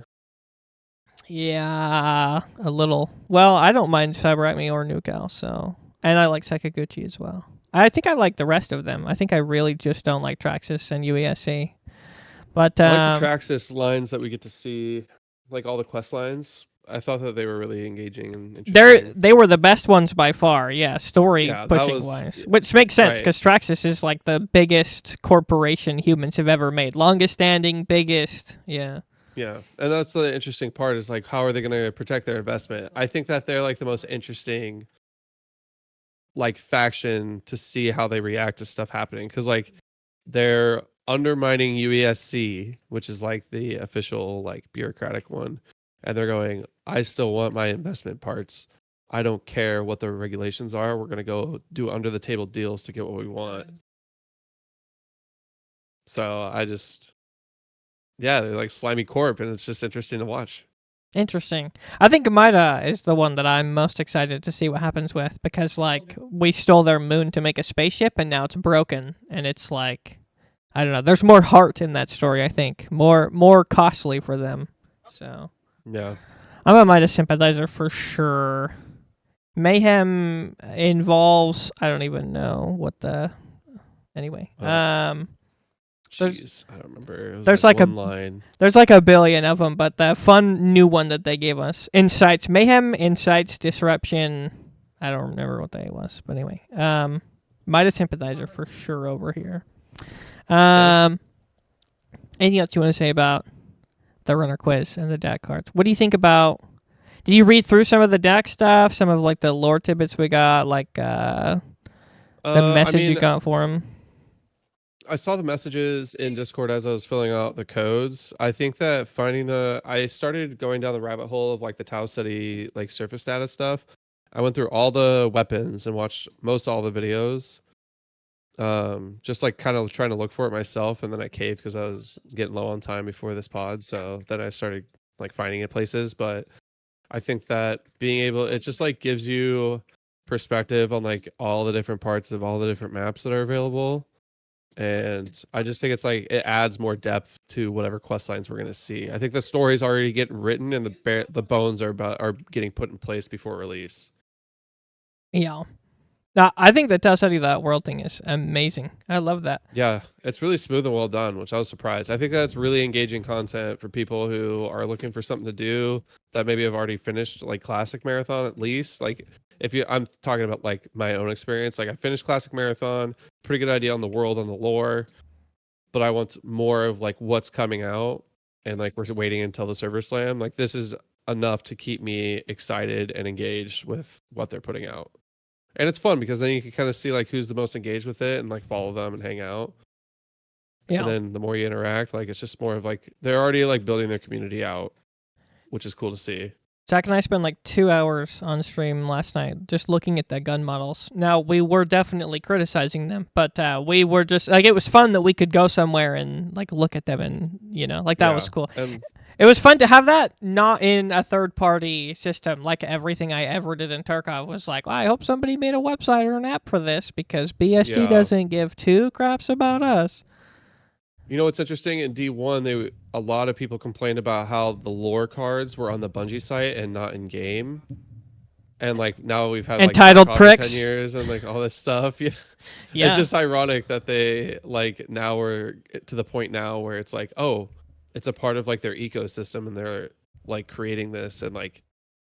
Yeah, a little. Well, I don't mind Cyber Acme or Nucal, so, and I like Sekiguchi as well. I think I like the rest of them. I think I really just don't like Traxxas and UESC. But I like the Traxxas lines that we get to see, like all the quest lines. I thought that they were really engaging and interesting. they were the best ones by far. Yeah, story Yeah, that pushing was- wise, which makes sense right. because Traxxas is like the biggest corporation humans have ever made, longest standing, biggest. Yeah. Yeah, and that's the interesting part is like, how are they going to protect their investment? I think that they're like the most interesting like faction to see how they react to stuff happening, because like they're undermining UESC, which is like the official like bureaucratic one, and they're going, I still want my investment parts. I don't care what the regulations are. We're gonna go do under the table deals to get what we want. So they're like slimy corp, and it's just interesting to watch. Interesting. I think Amida is the one that I'm most excited to see what happens with, because like we stole their moon to make a spaceship and now it's broken, and it's like, I don't know, there's more heart in that story, I think. More costly for them. So Yeah. I'm a Midas sympathizer for sure. Mayhem involves, I don't even know what the anyway. Jeez, I don't remember. It was there's like like one line. There's like a billion of them, but the fun new one that they gave us, Insights, Mayhem, Insights, Disruption. I don't remember what that was, but anyway. Midas sympathizer for sure over here. Anything else you want to say about the runner quiz and the DAC cards? What do you think about? Did you read through some of the DAC stuff? Some of like the lore tidbits we got, like the message you got for him? I saw the messages in Discord as I was filling out the codes. I think that I started going down the rabbit hole of like the Tau study, like surface data stuff. I went through all the weapons and watched most all the videos. Just like kind of trying to look for it myself, and then I caved because I was getting low on time before this pod. So then I started like finding it places. But I think that it just like gives you perspective on like all the different parts of all the different maps that are available. And I just think it's like it adds more depth to whatever quest lines we're gonna see. I think the story's already getting written, and the bones are getting put in place before release. Yeah. I think the Tau study that world thing is amazing. I love that. Yeah, it's really smooth and well done, which I was surprised. I think that's really engaging content for people who are looking for something to do that maybe have already finished like Classic Marathon at least. Like I'm talking about like my own experience. Like I finished Classic Marathon, pretty good idea on the world, on the lore, but I want more of like what's coming out, and like we're waiting until the server slam. Like this is enough to keep me excited and engaged with what they're putting out. And it's fun because then you can kind of see like who's the most engaged with it and like follow them and hang out. Yeah. And then the more you interact, like it's just more of like they're already like building their community out, which is cool to see. Zach and I spent like 2 hours on stream last night just looking at the gun models. Now, we were definitely criticizing them, but we were just like, it was fun that we could go somewhere and like look at them, and like that was cool. It was fun to have that not in a third-party system. Like everything I ever did in Tarkov was like, well, I hope somebody made a website or an app for this, because BSG doesn't give two craps about us. You know what's interesting? In D1, a lot of people complained about how the lore cards were on the Bungie site and not in game. And like now we've had entitled like pricks 10 years and like all this stuff. Yeah. Yeah. It's just ironic that they like now we're to the point now where it's like, oh, it's a part of like their ecosystem, and they're like creating this and like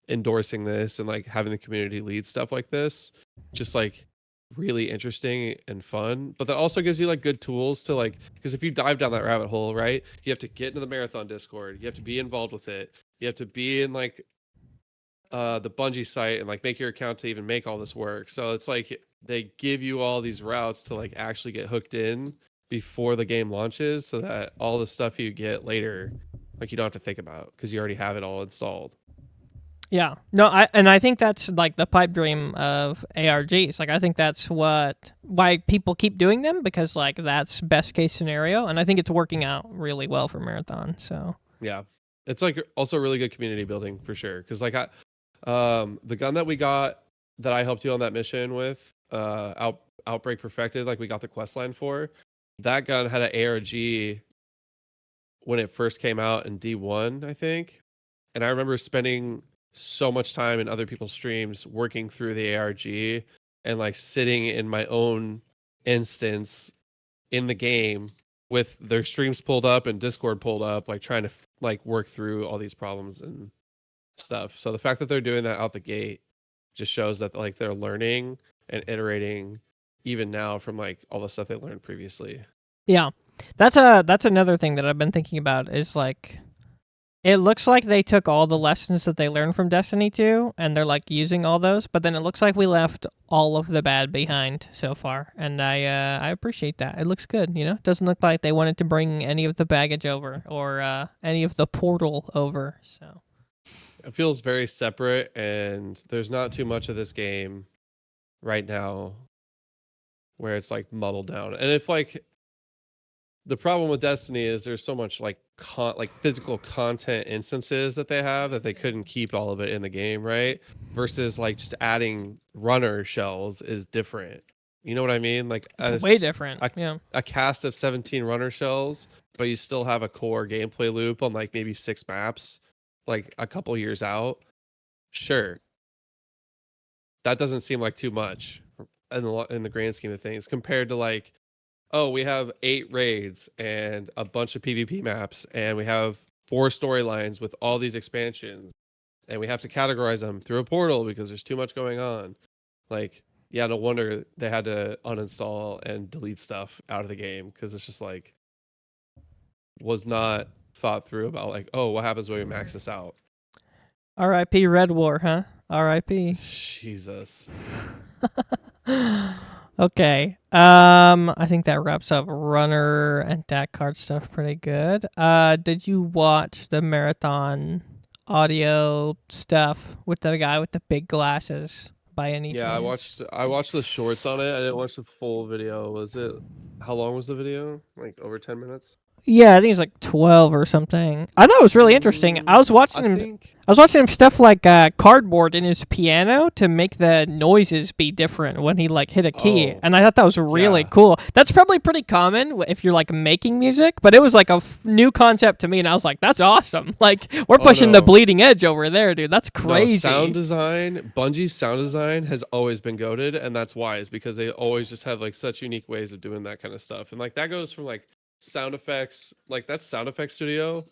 endorsing this and like having the community lead stuff like this. Just like really interesting and fun. But that also gives you like good tools to like, because if you dive down that rabbit hole, right, you have to get into the Marathon Discord, you have to be involved with it, you have to be in like the Bungie site and like make your account to even make all this work. So it's like they give you all these routes to like actually get hooked in before the game launches, so that all the stuff you get later, like you don't have to think about because you already have it all installed. Yeah. No, I think that's like the pipe dream of ARGs. Like I think that's why people keep doing them, because like that's best case scenario, and I think it's working out really well for Marathon. So yeah, it's like also really good community building for sure. Because like the gun that we got that I helped you on that mission with, Outbreak Perfected, like we got the quest line for. That gun had an ARG when it first came out in D1, I think. And I remember spending so much time in other people's streams working through the ARG and like sitting in my own instance in the game with their streams pulled up and Discord pulled up, like trying to like work through all these problems and stuff. So the fact that they're doing that out the gate just shows that like they're learning and iterating even now from like all the stuff they learned previously. Yeah. That's another thing that I've been thinking about, is like it looks like they took all the lessons that they learned from Destiny 2 and they're like using all those, but then it looks like we left all of the bad behind so far, and I appreciate that. It looks good, It doesn't look like they wanted to bring any of the baggage over or any of the portal over. So it feels very separate, and there's not too much of this game right now where it's like muddled down. And if like the problem with Destiny is there's so much like like physical content instances that they have that they couldn't keep all of it in the game, right? Versus like just adding runner shells is different. You know what I mean? Like It's way different. Yeah. a cast of 17 runner shells, but you still have a core gameplay loop on like maybe 6 maps, like a couple years out. Sure, that doesn't seem like too much in the grand scheme of things compared to like, oh, we have 8 raids and a bunch of PvP maps, and we have 4 storylines with all these expansions, and we have to categorize them through a portal because there's too much going on. Like, yeah, no wonder they had to uninstall and delete stuff out of the game because it's just like was not thought through about like, oh, what happens when we max this out? R.I.P. Red War, huh? R.I.P. Jesus. Okay. I think that wraps up runner and DAC card stuff pretty good. Did you watch the marathon audio stuff with the guy with the big glasses by any chance? I watched the shorts on it. I didn't watch the full video. How long was the video? Like over 10 minutes? Yeah, I think it's like 12 or something. I thought it was really interesting. I was watching him. I was watching him stuff like cardboard in his piano to make the noises be different when he like hit a key, and I thought that was really cool. That's probably pretty common if you're like making music, but it was like a new concept to me, and I was like, "That's awesome!" Like we're pushing the bleeding edge over there, dude. That's crazy. No, sound design, Bungie's sound design has always been goated, and that's why is because they always just have like such unique ways of doing that kind of stuff, and like that goes from like sound effects, like that's sound effects studio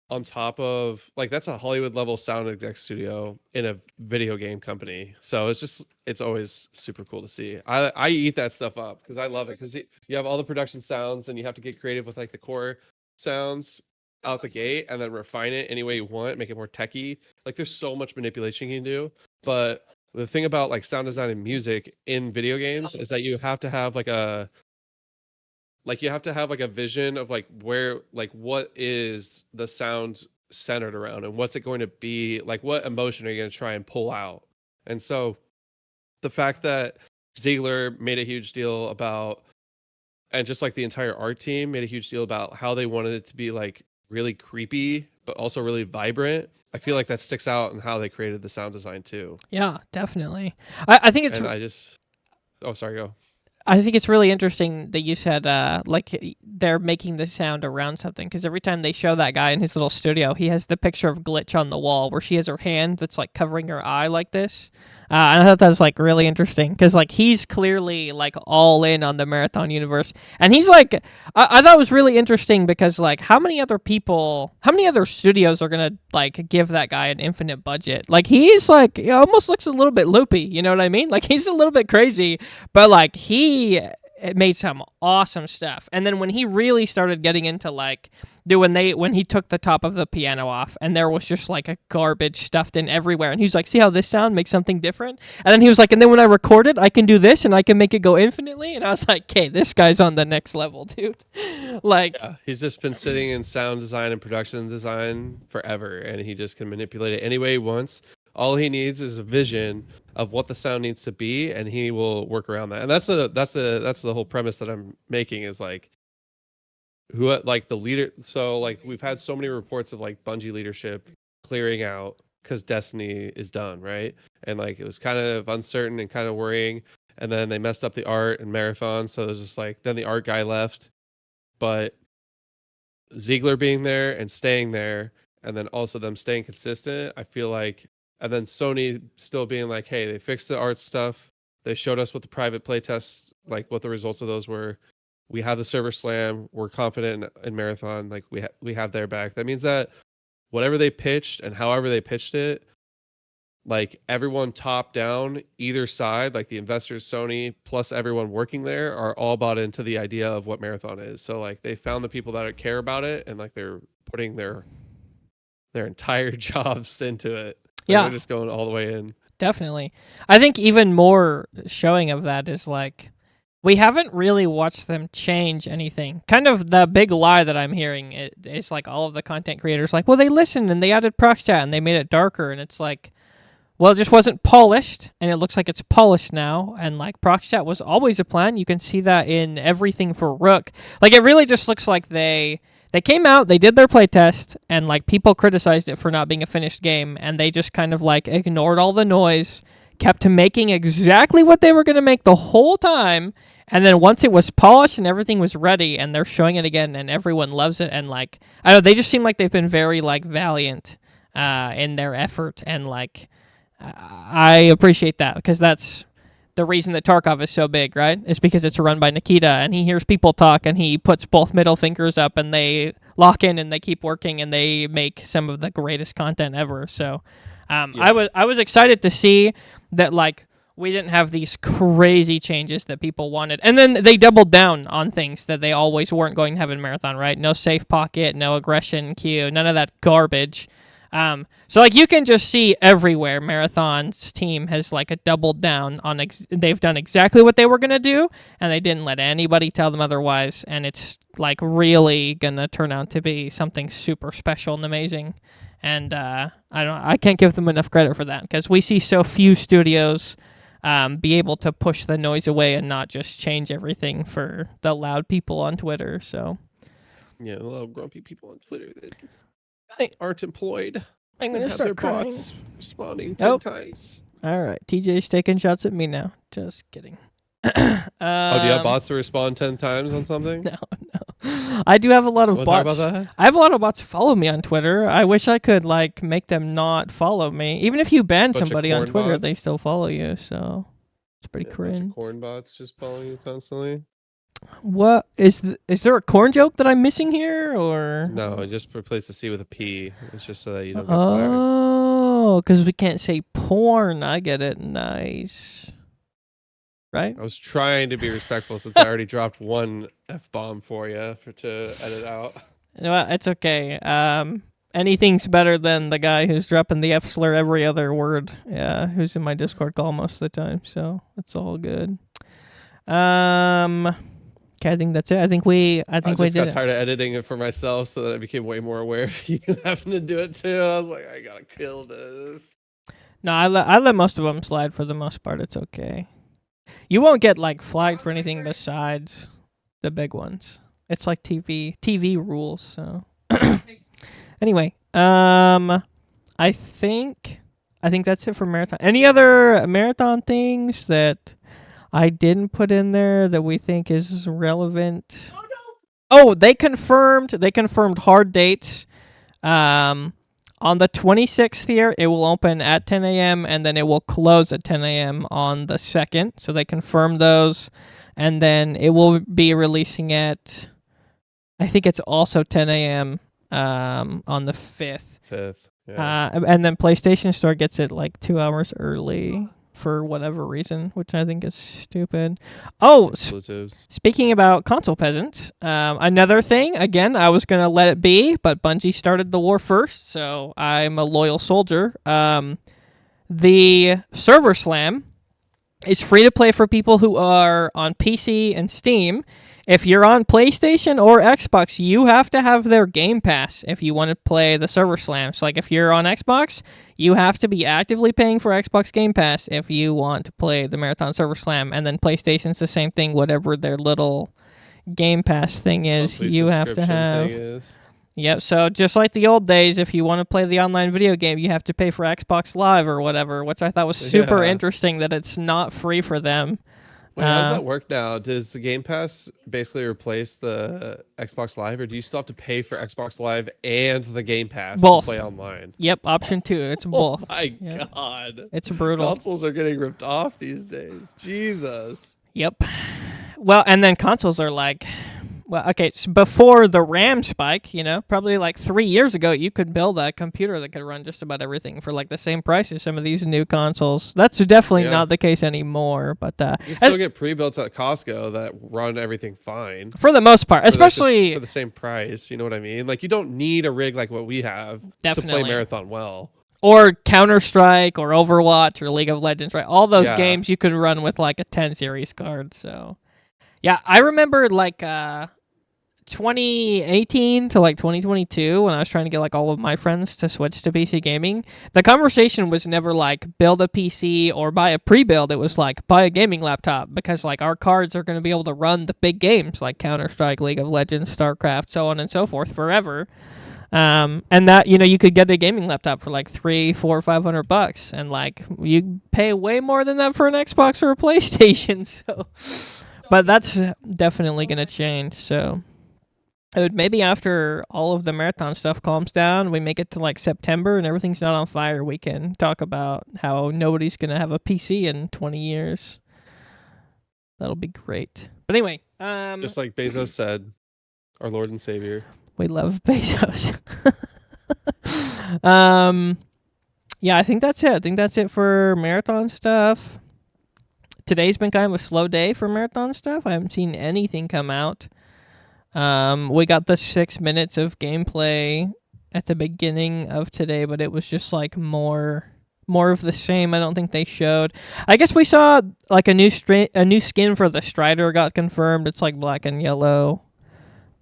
on top of like that's a Hollywood level sound exec studio in a video game company. So it's always super cool to see. I eat that stuff up because I love it because you have all the production sounds and you have to get creative with like the core sounds out the gate and then refine it any way you want, make it more techy. Like there's so much manipulation you can do. But the thing about like sound design and music in video games is that you have to have like a vision of like where like what is the sound centered around and what's it going to be, like what emotion are you going to try and pull out. And so the fact that Ziegler made a huge deal about, and just like the entire art team made a huge deal about how they wanted it to be like really creepy but also really vibrant, I feel like that sticks out in how they created the sound design too. Yeah, definitely. I think it's sorry, go. I think it's really interesting that you said like they're making the sound around something, because every time they show that guy in his little studio, he has the picture of Glitch on the wall where she has her hand that's like covering her eye like this. And I thought that was like really interesting because like he's clearly like all in on the Marathon universe, and he's like I thought it was really interesting because like how many other studios are gonna like give that guy an infinite budget? Like he's like he almost looks a little bit loopy, you know what I mean? Like he's a little bit crazy, but like he made some awesome stuff. And then when he really started getting into like when he took the top of the piano off and there was just like a garbage stuffed in everywhere, and he was like, see how this sound makes something different? And then he was like, and then when I record it, I can do this and I can make it go infinitely. And I was like, okay, this guy's on the next level, dude. Like he's just been sitting in sound design and production design forever, and he just can manipulate it any way he wants. All he needs is a vision of what the sound needs to be, and he will work around that. And that's the whole premise that I'm making is like who like the leader. So like we've had so many reports of like Bungie leadership clearing out because Destiny is done, right? And like it was kind of uncertain and kind of worrying. And then they messed up the art and Marathon, so it was just like then the art guy left, but Ziegler being there and staying there, and then also them staying consistent, I feel like. And then Sony still being like, hey, they fixed the art stuff. They showed us what the private playtests, like what the results of those were. We have the server slam. We're confident in Marathon. Like we have their back. That means that whatever they pitched and however they pitched it, like everyone top down, either side, like the investors, Sony, plus everyone working there are all bought into the idea of what Marathon is. So like they found the people that care about it, and like they're putting their entire jobs into it. Yeah, they're just going all the way in. Definitely. I think even more showing of that is like We haven't really watched them change anything. Kind of the big lie that I'm hearing is like all of the content creators like, well, they listened and they added prox chat and they made it darker, and it's like, well, it just wasn't polished, and it looks like it's polished now. And like prox chat was always a plan. You can see that in everything for Rook. Like it really just looks like they came out, they did their playtest, and like people criticized it for not being a finished game, and they just kind of like ignored all the noise, kept making exactly what they were going to make the whole time. And then once it was polished and everything was ready, and they're showing it again, and everyone loves it, and like I don't know, they just seem like they've been very like valiant in their effort, and like I appreciate that, because that's the reason that Tarkov is so big, right? Is because it's run by Nikita, and he hears people talk, and he puts both middle fingers up, and they lock in, and they keep working, and they make some of the greatest content ever. So, I was excited to see that like we didn't have these crazy changes that people wanted. And then they doubled down on things that they always weren't going to have in Marathon, right? No safe pocket, no aggression queue, none of that garbage. So like you can just see everywhere Marathon's team has like doubled down on, they've done exactly what they were going to do, and they didn't let anybody tell them otherwise. And it's like really going to turn out to be something super special and amazing. And I can't give them enough credit for that, because we see so few studios be able to push the noise away and not just change everything for the loud people on Twitter. So yeah, a lot of grumpy people on Twitter that aren't employed. I'm gonna have start their crying. bots responding 10 times. All right, TJ's taking shots at me now. Just kidding. Oh, do you have bots to respond 10 times on something? No. I do have a lot of Wanna bots. talk about that? I have a lot of bots follow me on Twitter. I wish I could like make them not follow me. Even if you ban Bunch of somebody on corn Twitter, bots. they still follow you. So it's pretty Yeah, a bunch of cringe. corn bots just following you constantly. What is there a corn joke that I'm missing here, or No, just replace the C with a P. It's just so that you don't get fired. Oh, because we can't say porn. I get it. Nice. Right? I was trying to be respectful since I already dropped one F-bomb for you to edit out. Well, it's okay. Anything's better than the guy who's dropping the F slur every other word. Yeah, who's in my Discord call most of the time. So it's all good. Okay, I think that's it. I think we I did just got it. tired of editing it for myself, so that I became way more aware of you having to do it too. I was like, I gotta kill this. No, I let most of them slide for the most part. It's okay. You won't get like flagged for anything besides the big ones. It's like TV rules. So anyway, I think that's it for Marathon. Any other Marathon things that I didn't put in there that we think is relevant? Oh, they confirmed hard dates. On the 26th here, it will open at 10 a.m. and then it will close at 10 a.m. on the 2nd. So they confirmed those. And then it will be releasing at, I think it's also 10 a.m. On the 5th. 5th. Yeah. And then PlayStation Store gets it like 2 hours early for whatever reason, which I think is stupid. Oh, Exclusives. speaking about console peasants, another thing, again, I was going to let it be, but Bungie started the war first, so I'm a loyal soldier. The Server Slam is free to play for people who are on PC and Steam. If you're on PlayStation or Xbox, you have to have their Game Pass if you want to play the Server Slams. Like if you're on Xbox, you have to be actively paying for Xbox Game Pass if you want to play the Marathon Server Slam. And then PlayStation's the same thing, whatever their little Game Pass thing is, Monthly you have to subscription have. thing is. Yep, so just like the old days, if you want to play the online video game, you have to pay for Xbox Live or whatever, which I thought was super interesting that it's not free for them. Wait, how does that work now? Does the Game Pass basically replace the Xbox Live, or do you still have to pay for Xbox Live and the Game Pass Both. to play online? Yep, option 2. It's both. Oh my Yeah. god. It's brutal. Consoles are getting ripped off these days. Jesus. Yep. Well, and then consoles are like, well, okay, so before the RAM spike, probably like 3 years ago, you could build a computer that could run just about everything for like the same price as some of these new consoles. That's definitely not the case anymore, but You can still get pre-built at Costco that run everything fine. For the most part, especially for the same price, you know what I mean? Like you don't need a rig like what we have to play Marathon well. Or Counter-Strike or Overwatch or League of Legends, right? All those games you could run with like a 10 series card, so Yeah, I remember like 2018 to like 2022 when I was trying to get like all of my friends to switch to PC gaming. The conversation was never like build a PC or buy a pre-build. It was like buy a gaming laptop because like our cards are going to be able to run the big games like Counter-Strike, League of Legends, StarCraft, so on and so forth forever. And that, you know, you could get a gaming laptop for like $300, $400, $500, and like you pay way more than that for an Xbox or a PlayStation. So, but that's definitely gonna change. So, maybe after all of the marathon stuff calms down, we make it to like September and everything's not on fire. We can talk about how nobody's gonna have a PC in 20 years. That'll be great. But anyway, Just like Bezos said, our Lord and Savior. we love Bezos. Yeah, I think that's it. I think that's it for marathon stuff. Today's been kind of a slow day for marathon stuff. I haven't seen anything come out. We got the 6 minutes of gameplay at the beginning of today, but it was just like more of the same. I don't think they showed. I guess we saw like a new skin for the Strider got confirmed. It's like black and yellow.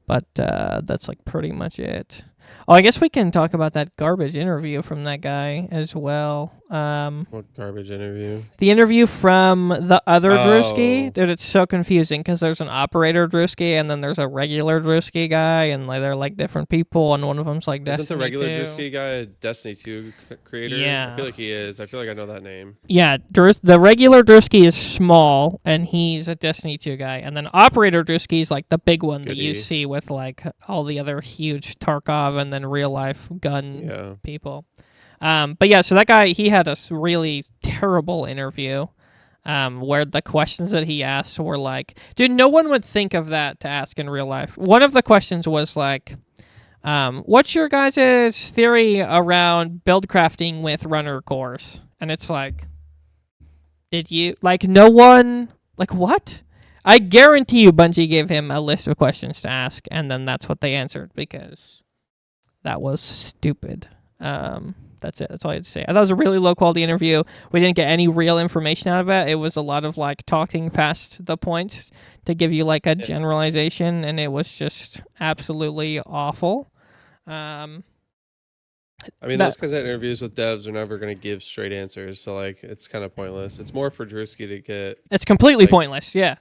But that's like pretty much it. Oh, I guess we can talk about that garbage interview from that guy as well. What garbage interview? The interview from the other Drewski. Oh. Dude, it's so confusing because there's an operator Drewski and then there's a regular Drewski guy, and like they're like different people, and one of them's like Destiny Isn't the regular 2. Drewski guy a Destiny 2 creator? Yeah. I feel like he is. I feel like I know that name. Yeah, the regular Drewski is small, and he's a Destiny 2 guy. And then Operator Drewski is like the big one that you Goody. see with like all the other huge Tarkov and then real life gun Yeah. people. But yeah, so that guy, he had a really terrible interview where the questions that he asked were like, dude, no one would think of that to ask in real life. One of the questions was like, what's your guys' theory around build crafting with runner cores? And it's like, did you, like, no one, like, what? I guarantee you Bungie gave him a list of questions to ask, and then that's what they answered, because that was stupid. That's it. That's all I had to say. I thought it was a really low-quality interview. We didn't get any real information out of it. It was a lot of, like, talking past the points to give you, like, a generalization, and it was just absolutely awful. I mean, those kinds of interviews with devs are never going to give straight answers, so like it's kind of pointless. It's more for Drewski to get. It's completely like, pointless. Yeah.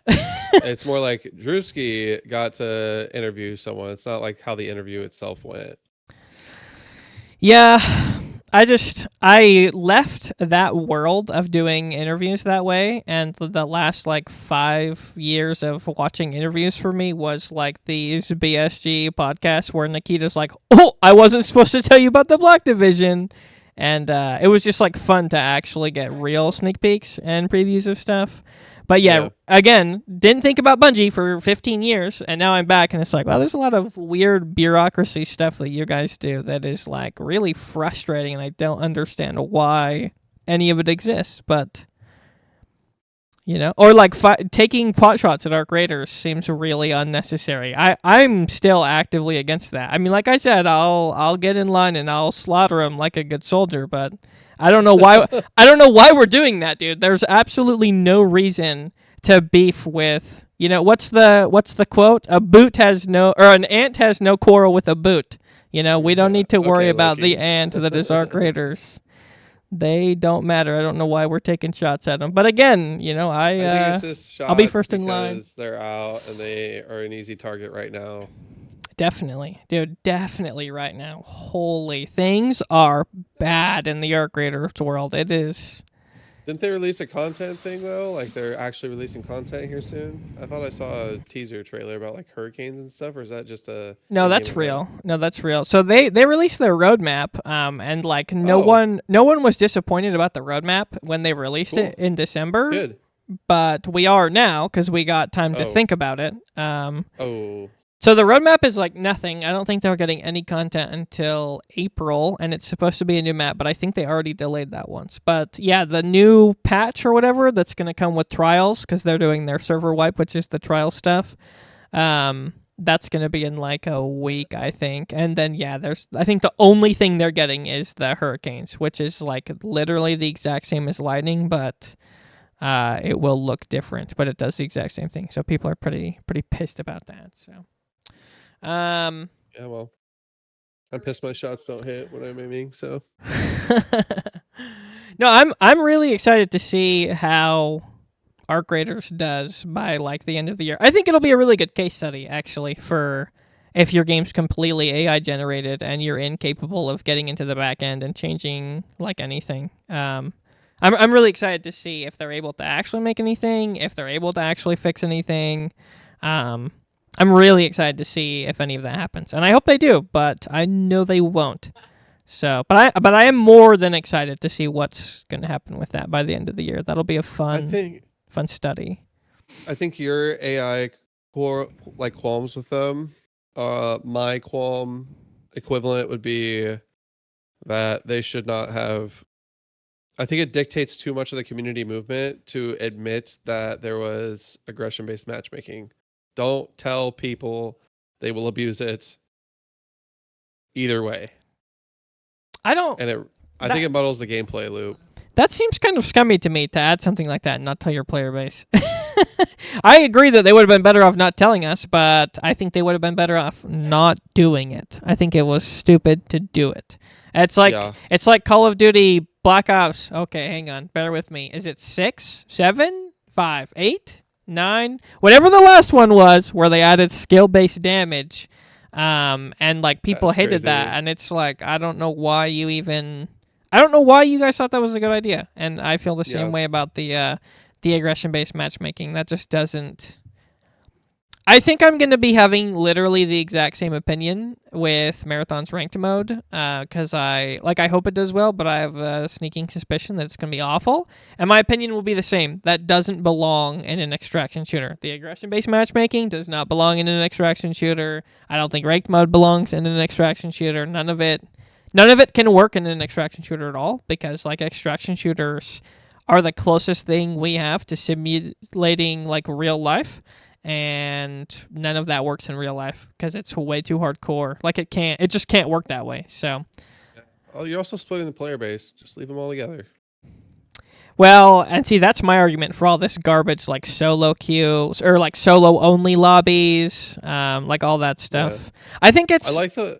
It's more like Drewski got to interview someone. It's not like how the interview itself went. Yeah, I left that world of doing interviews that way, and the last like 5 years of watching interviews for me was like these BSG podcasts where Nikita's like, "Oh, I wasn't supposed to tell you about the Black Division," and it was just like fun to actually get real sneak peeks and previews of stuff. But yeah, again, didn't think about Bungie for 15 years, and now I'm back, and it's like, wow, there's a lot of weird bureaucracy stuff that you guys do that is like really frustrating, and I don't understand why any of it exists. But you know, or like taking pot shots at our creators seems really unnecessary. I'm still actively against that. I mean, like I said, I'll get in line and I'll slaughter them like a good soldier, but I don't know why. I don't know why we're doing that, dude. There's absolutely no reason to beef with. You know, what's the quote? An ant has no quarrel with a boot. You know, we don't need to worry about Loki. the ant that is our creators. They don't matter. I don't know why we're taking shots at them. But again, you know, I think it's just shots I'll be first in line. because they're out and they are an easy target right now. Definitely, dude. Definitely right now. Holy, things are bad in the Arc Raiders world. It is. Didn't they release a content thing though? Like they're actually releasing content here soon? I thought I saw a teaser trailer about like hurricanes and stuff, or is that just a No, that's real. No, that's real. So they released their roadmap, and like no one was disappointed about the roadmap when they released it in December. Good. But we are now because we got time to think about it. So the roadmap is like nothing. I don't think they're getting any content until April, and it's supposed to be a new map, but I think they already delayed that once. But yeah, the new patch or whatever that's going to come with trials, because they're doing their server wipe, which is the trial stuff. That's going to be in like a week, I think. And then, yeah, I think the only thing they're getting is the hurricanes, which is like literally the exact same as lightning, but it will look different, but it does the exact same thing. So people are pretty pissed about that. So, Yeah, well, I'm pissed my shots don't hit when I'm aiming. So no, I'm really excited to see how Arc Raiders does by like the end of the year. I think it'll be a really good case study actually for if your game's completely AI generated and you're incapable of getting into the back end and changing like anything. I'm really excited to see if they're able to actually make anything, if they're able to actually fix anything. I'm really excited to see if any of that happens, and I hope they do, but I know they won't. So, but I am more than excited to see what's going to happen with that by the end of the year. That'll be a fun study. I think your AI qualms with them. My qualm equivalent would be that they should not have. I think it dictates too much of the community movement to admit that there was aggression-based matchmaking. Don't tell people, they will abuse it either way. I think it muddles the gameplay loop. That seems kind of scummy to me to add something like that and not tell your player base. I agree that they would have been better off not telling us, but I think they would have been better off not doing it. I think it was stupid to do it. It's like Call of Duty Black Ops. Okay, hang on. Bear with me. Is it 6, 7, 5, 8, 9? Whatever the last one was where they added skill-based damage. And like people hated crazy. that, and it's like I don't know why you guys thought that was a good idea, and I feel the same way about the aggression-based matchmaking. That just doesn't. I think I'm going to be having literally the exact same opinion with Marathon's ranked mode, because I hope it does well, but I have a sneaking suspicion that it's going to be awful, and my opinion will be the same. That doesn't belong in an extraction shooter. The aggression-based matchmaking does not belong in an extraction shooter. I don't think ranked mode belongs in an extraction shooter. None of it can work in an extraction shooter at all, because like extraction shooters are the closest thing we have to simulating like real life. And none of that works in real life because it's way too hardcore. Like it just can't work that way. So, oh, you're also splitting the player base. Just leave them all together. Well, and see, that's my argument for all this garbage, like solo queues or like solo only lobbies, like all that stuff. Yeah. I think it's. I like the.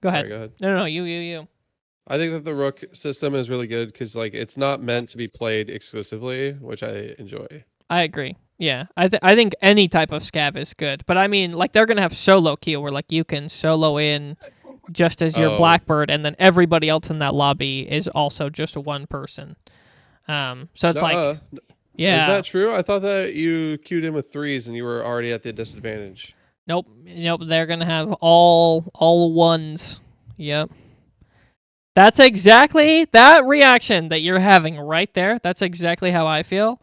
Go ahead. No, you. I think that the Rook system is really good because like it's not meant to be played exclusively, which I enjoy. I agree. Yeah, I think any type of scav is good, but I mean, like they're gonna have solo queue where like you can solo in just as your Blackbird, and then everybody else in that lobby is also just one person. So it's like, yeah. Is that true? I thought that you queued in with 3s and you were already at the disadvantage. Nope. They're gonna have all 1s. Yep. That's exactly that reaction that you're having right there. That's exactly how I feel.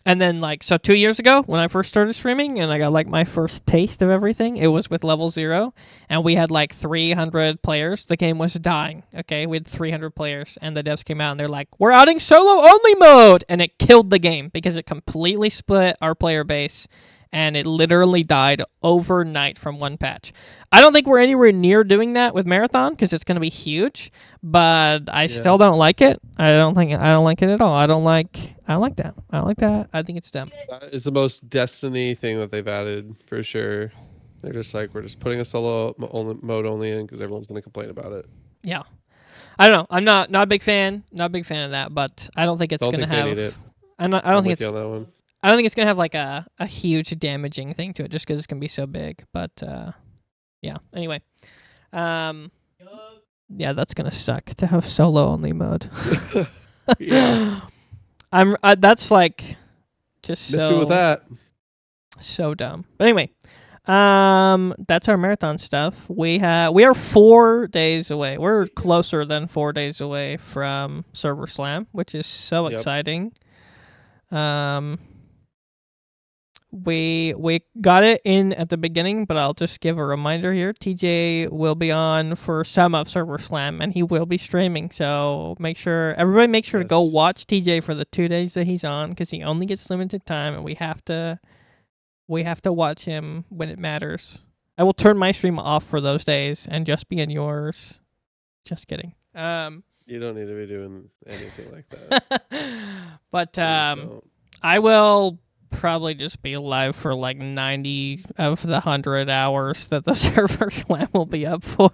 And then, like, so 2 years ago, when I first started streaming, and I got, like, my first taste of everything, it was with Level 0, and we had, like, 300 players. The game was dying, okay? We had 300 players, and the devs came out, and they're like, we're adding solo-only mode! And it killed the game, because it completely split our player base, and it literally died overnight from one patch. I don't think we're anywhere near doing that with Marathon, because it's going to be huge, but I still don't like it. I don't like it at all. I don't like that. I don't like that. I think it's dumb. That is the most Destiny thing that they've added, for sure. They're just like, we're just putting a solo mode only in because everyone's going to complain about it. Yeah. I don't know. I'm not a big fan. Not a big fan of that, but I don't think it's going to have... Need it. I don't think it's... On that one. I don't think it's going to have like a huge damaging thing to it just because it's going to be so big. But yeah, anyway. Yeah, that's going to suck to have solo only mode. Yeah. That's like just miss me with that. So dumb. But anyway, that's our marathon stuff. We are 4 days away. We're closer than 4 days away from Server Slam, which is so exciting. We got it in at the beginning, but I'll just give a reminder here. TJay will be on for some of Server Slam, and he will be streaming. So everybody make sure to go watch TJay for the 2 days that he's on, because he only gets limited time, and we have to watch him when it matters. I will turn my stream off for those days and just be in yours. Just kidding. You don't need to be doing anything like that. But Please don't. I will probably just be live for like 90 of the 100 hours that the server slam will be up for.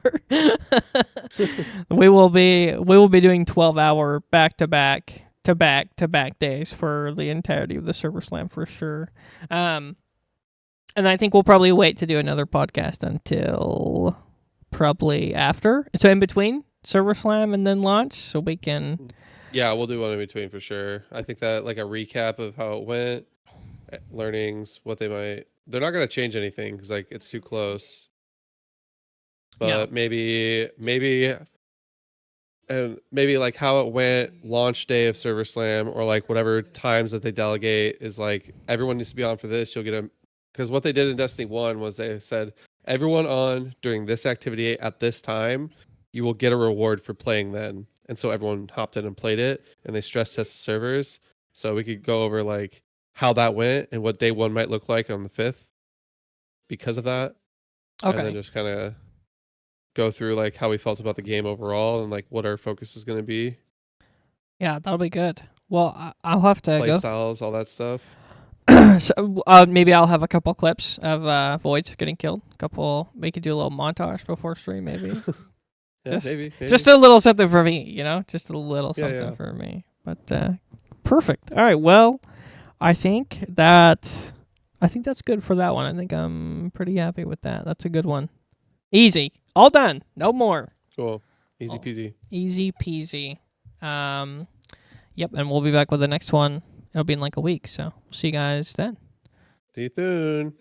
we will be doing 12-hour back-to-back days for the entirety of the server slam for sure. And I think we'll probably wait to do another podcast until probably after. So in between server slam and then launch, so we can. Yeah, we'll do one in between for sure. I think that like a recap of how it went, learnings, what they might. They're not gonna change anything because like it's too close. But maybe and maybe like how it went launch day of Server Slam or like whatever times that they delegate is like everyone needs to be on for this. You'll get a because what they did in Destiny 1 was they said everyone on during this activity at this time, you will get a reward for playing then. And so everyone hopped in and played it and they stress test the servers. So we could go over like how that went and what day 1 might look like on the 5th because of that. Okay. And then just kind of go through like how we felt about the game overall and like what our focus is going to be. Yeah, that'll be good. Well, I'll have to Play go. styles, all that stuff. So, maybe I'll have a couple clips of Voids getting killed. We could do a little montage before stream, maybe. Yeah, maybe. Just a little something for me, just a little Yeah, something yeah. for me. But perfect. All right. Well, I think that's good for that one. I think I'm pretty happy with that. That's a good one. Easy. All done. No more. Cool. Easy peasy. Easy peasy. Yep. And we'll be back with the next one. It'll be in like a week. So see you guys then. See you soon.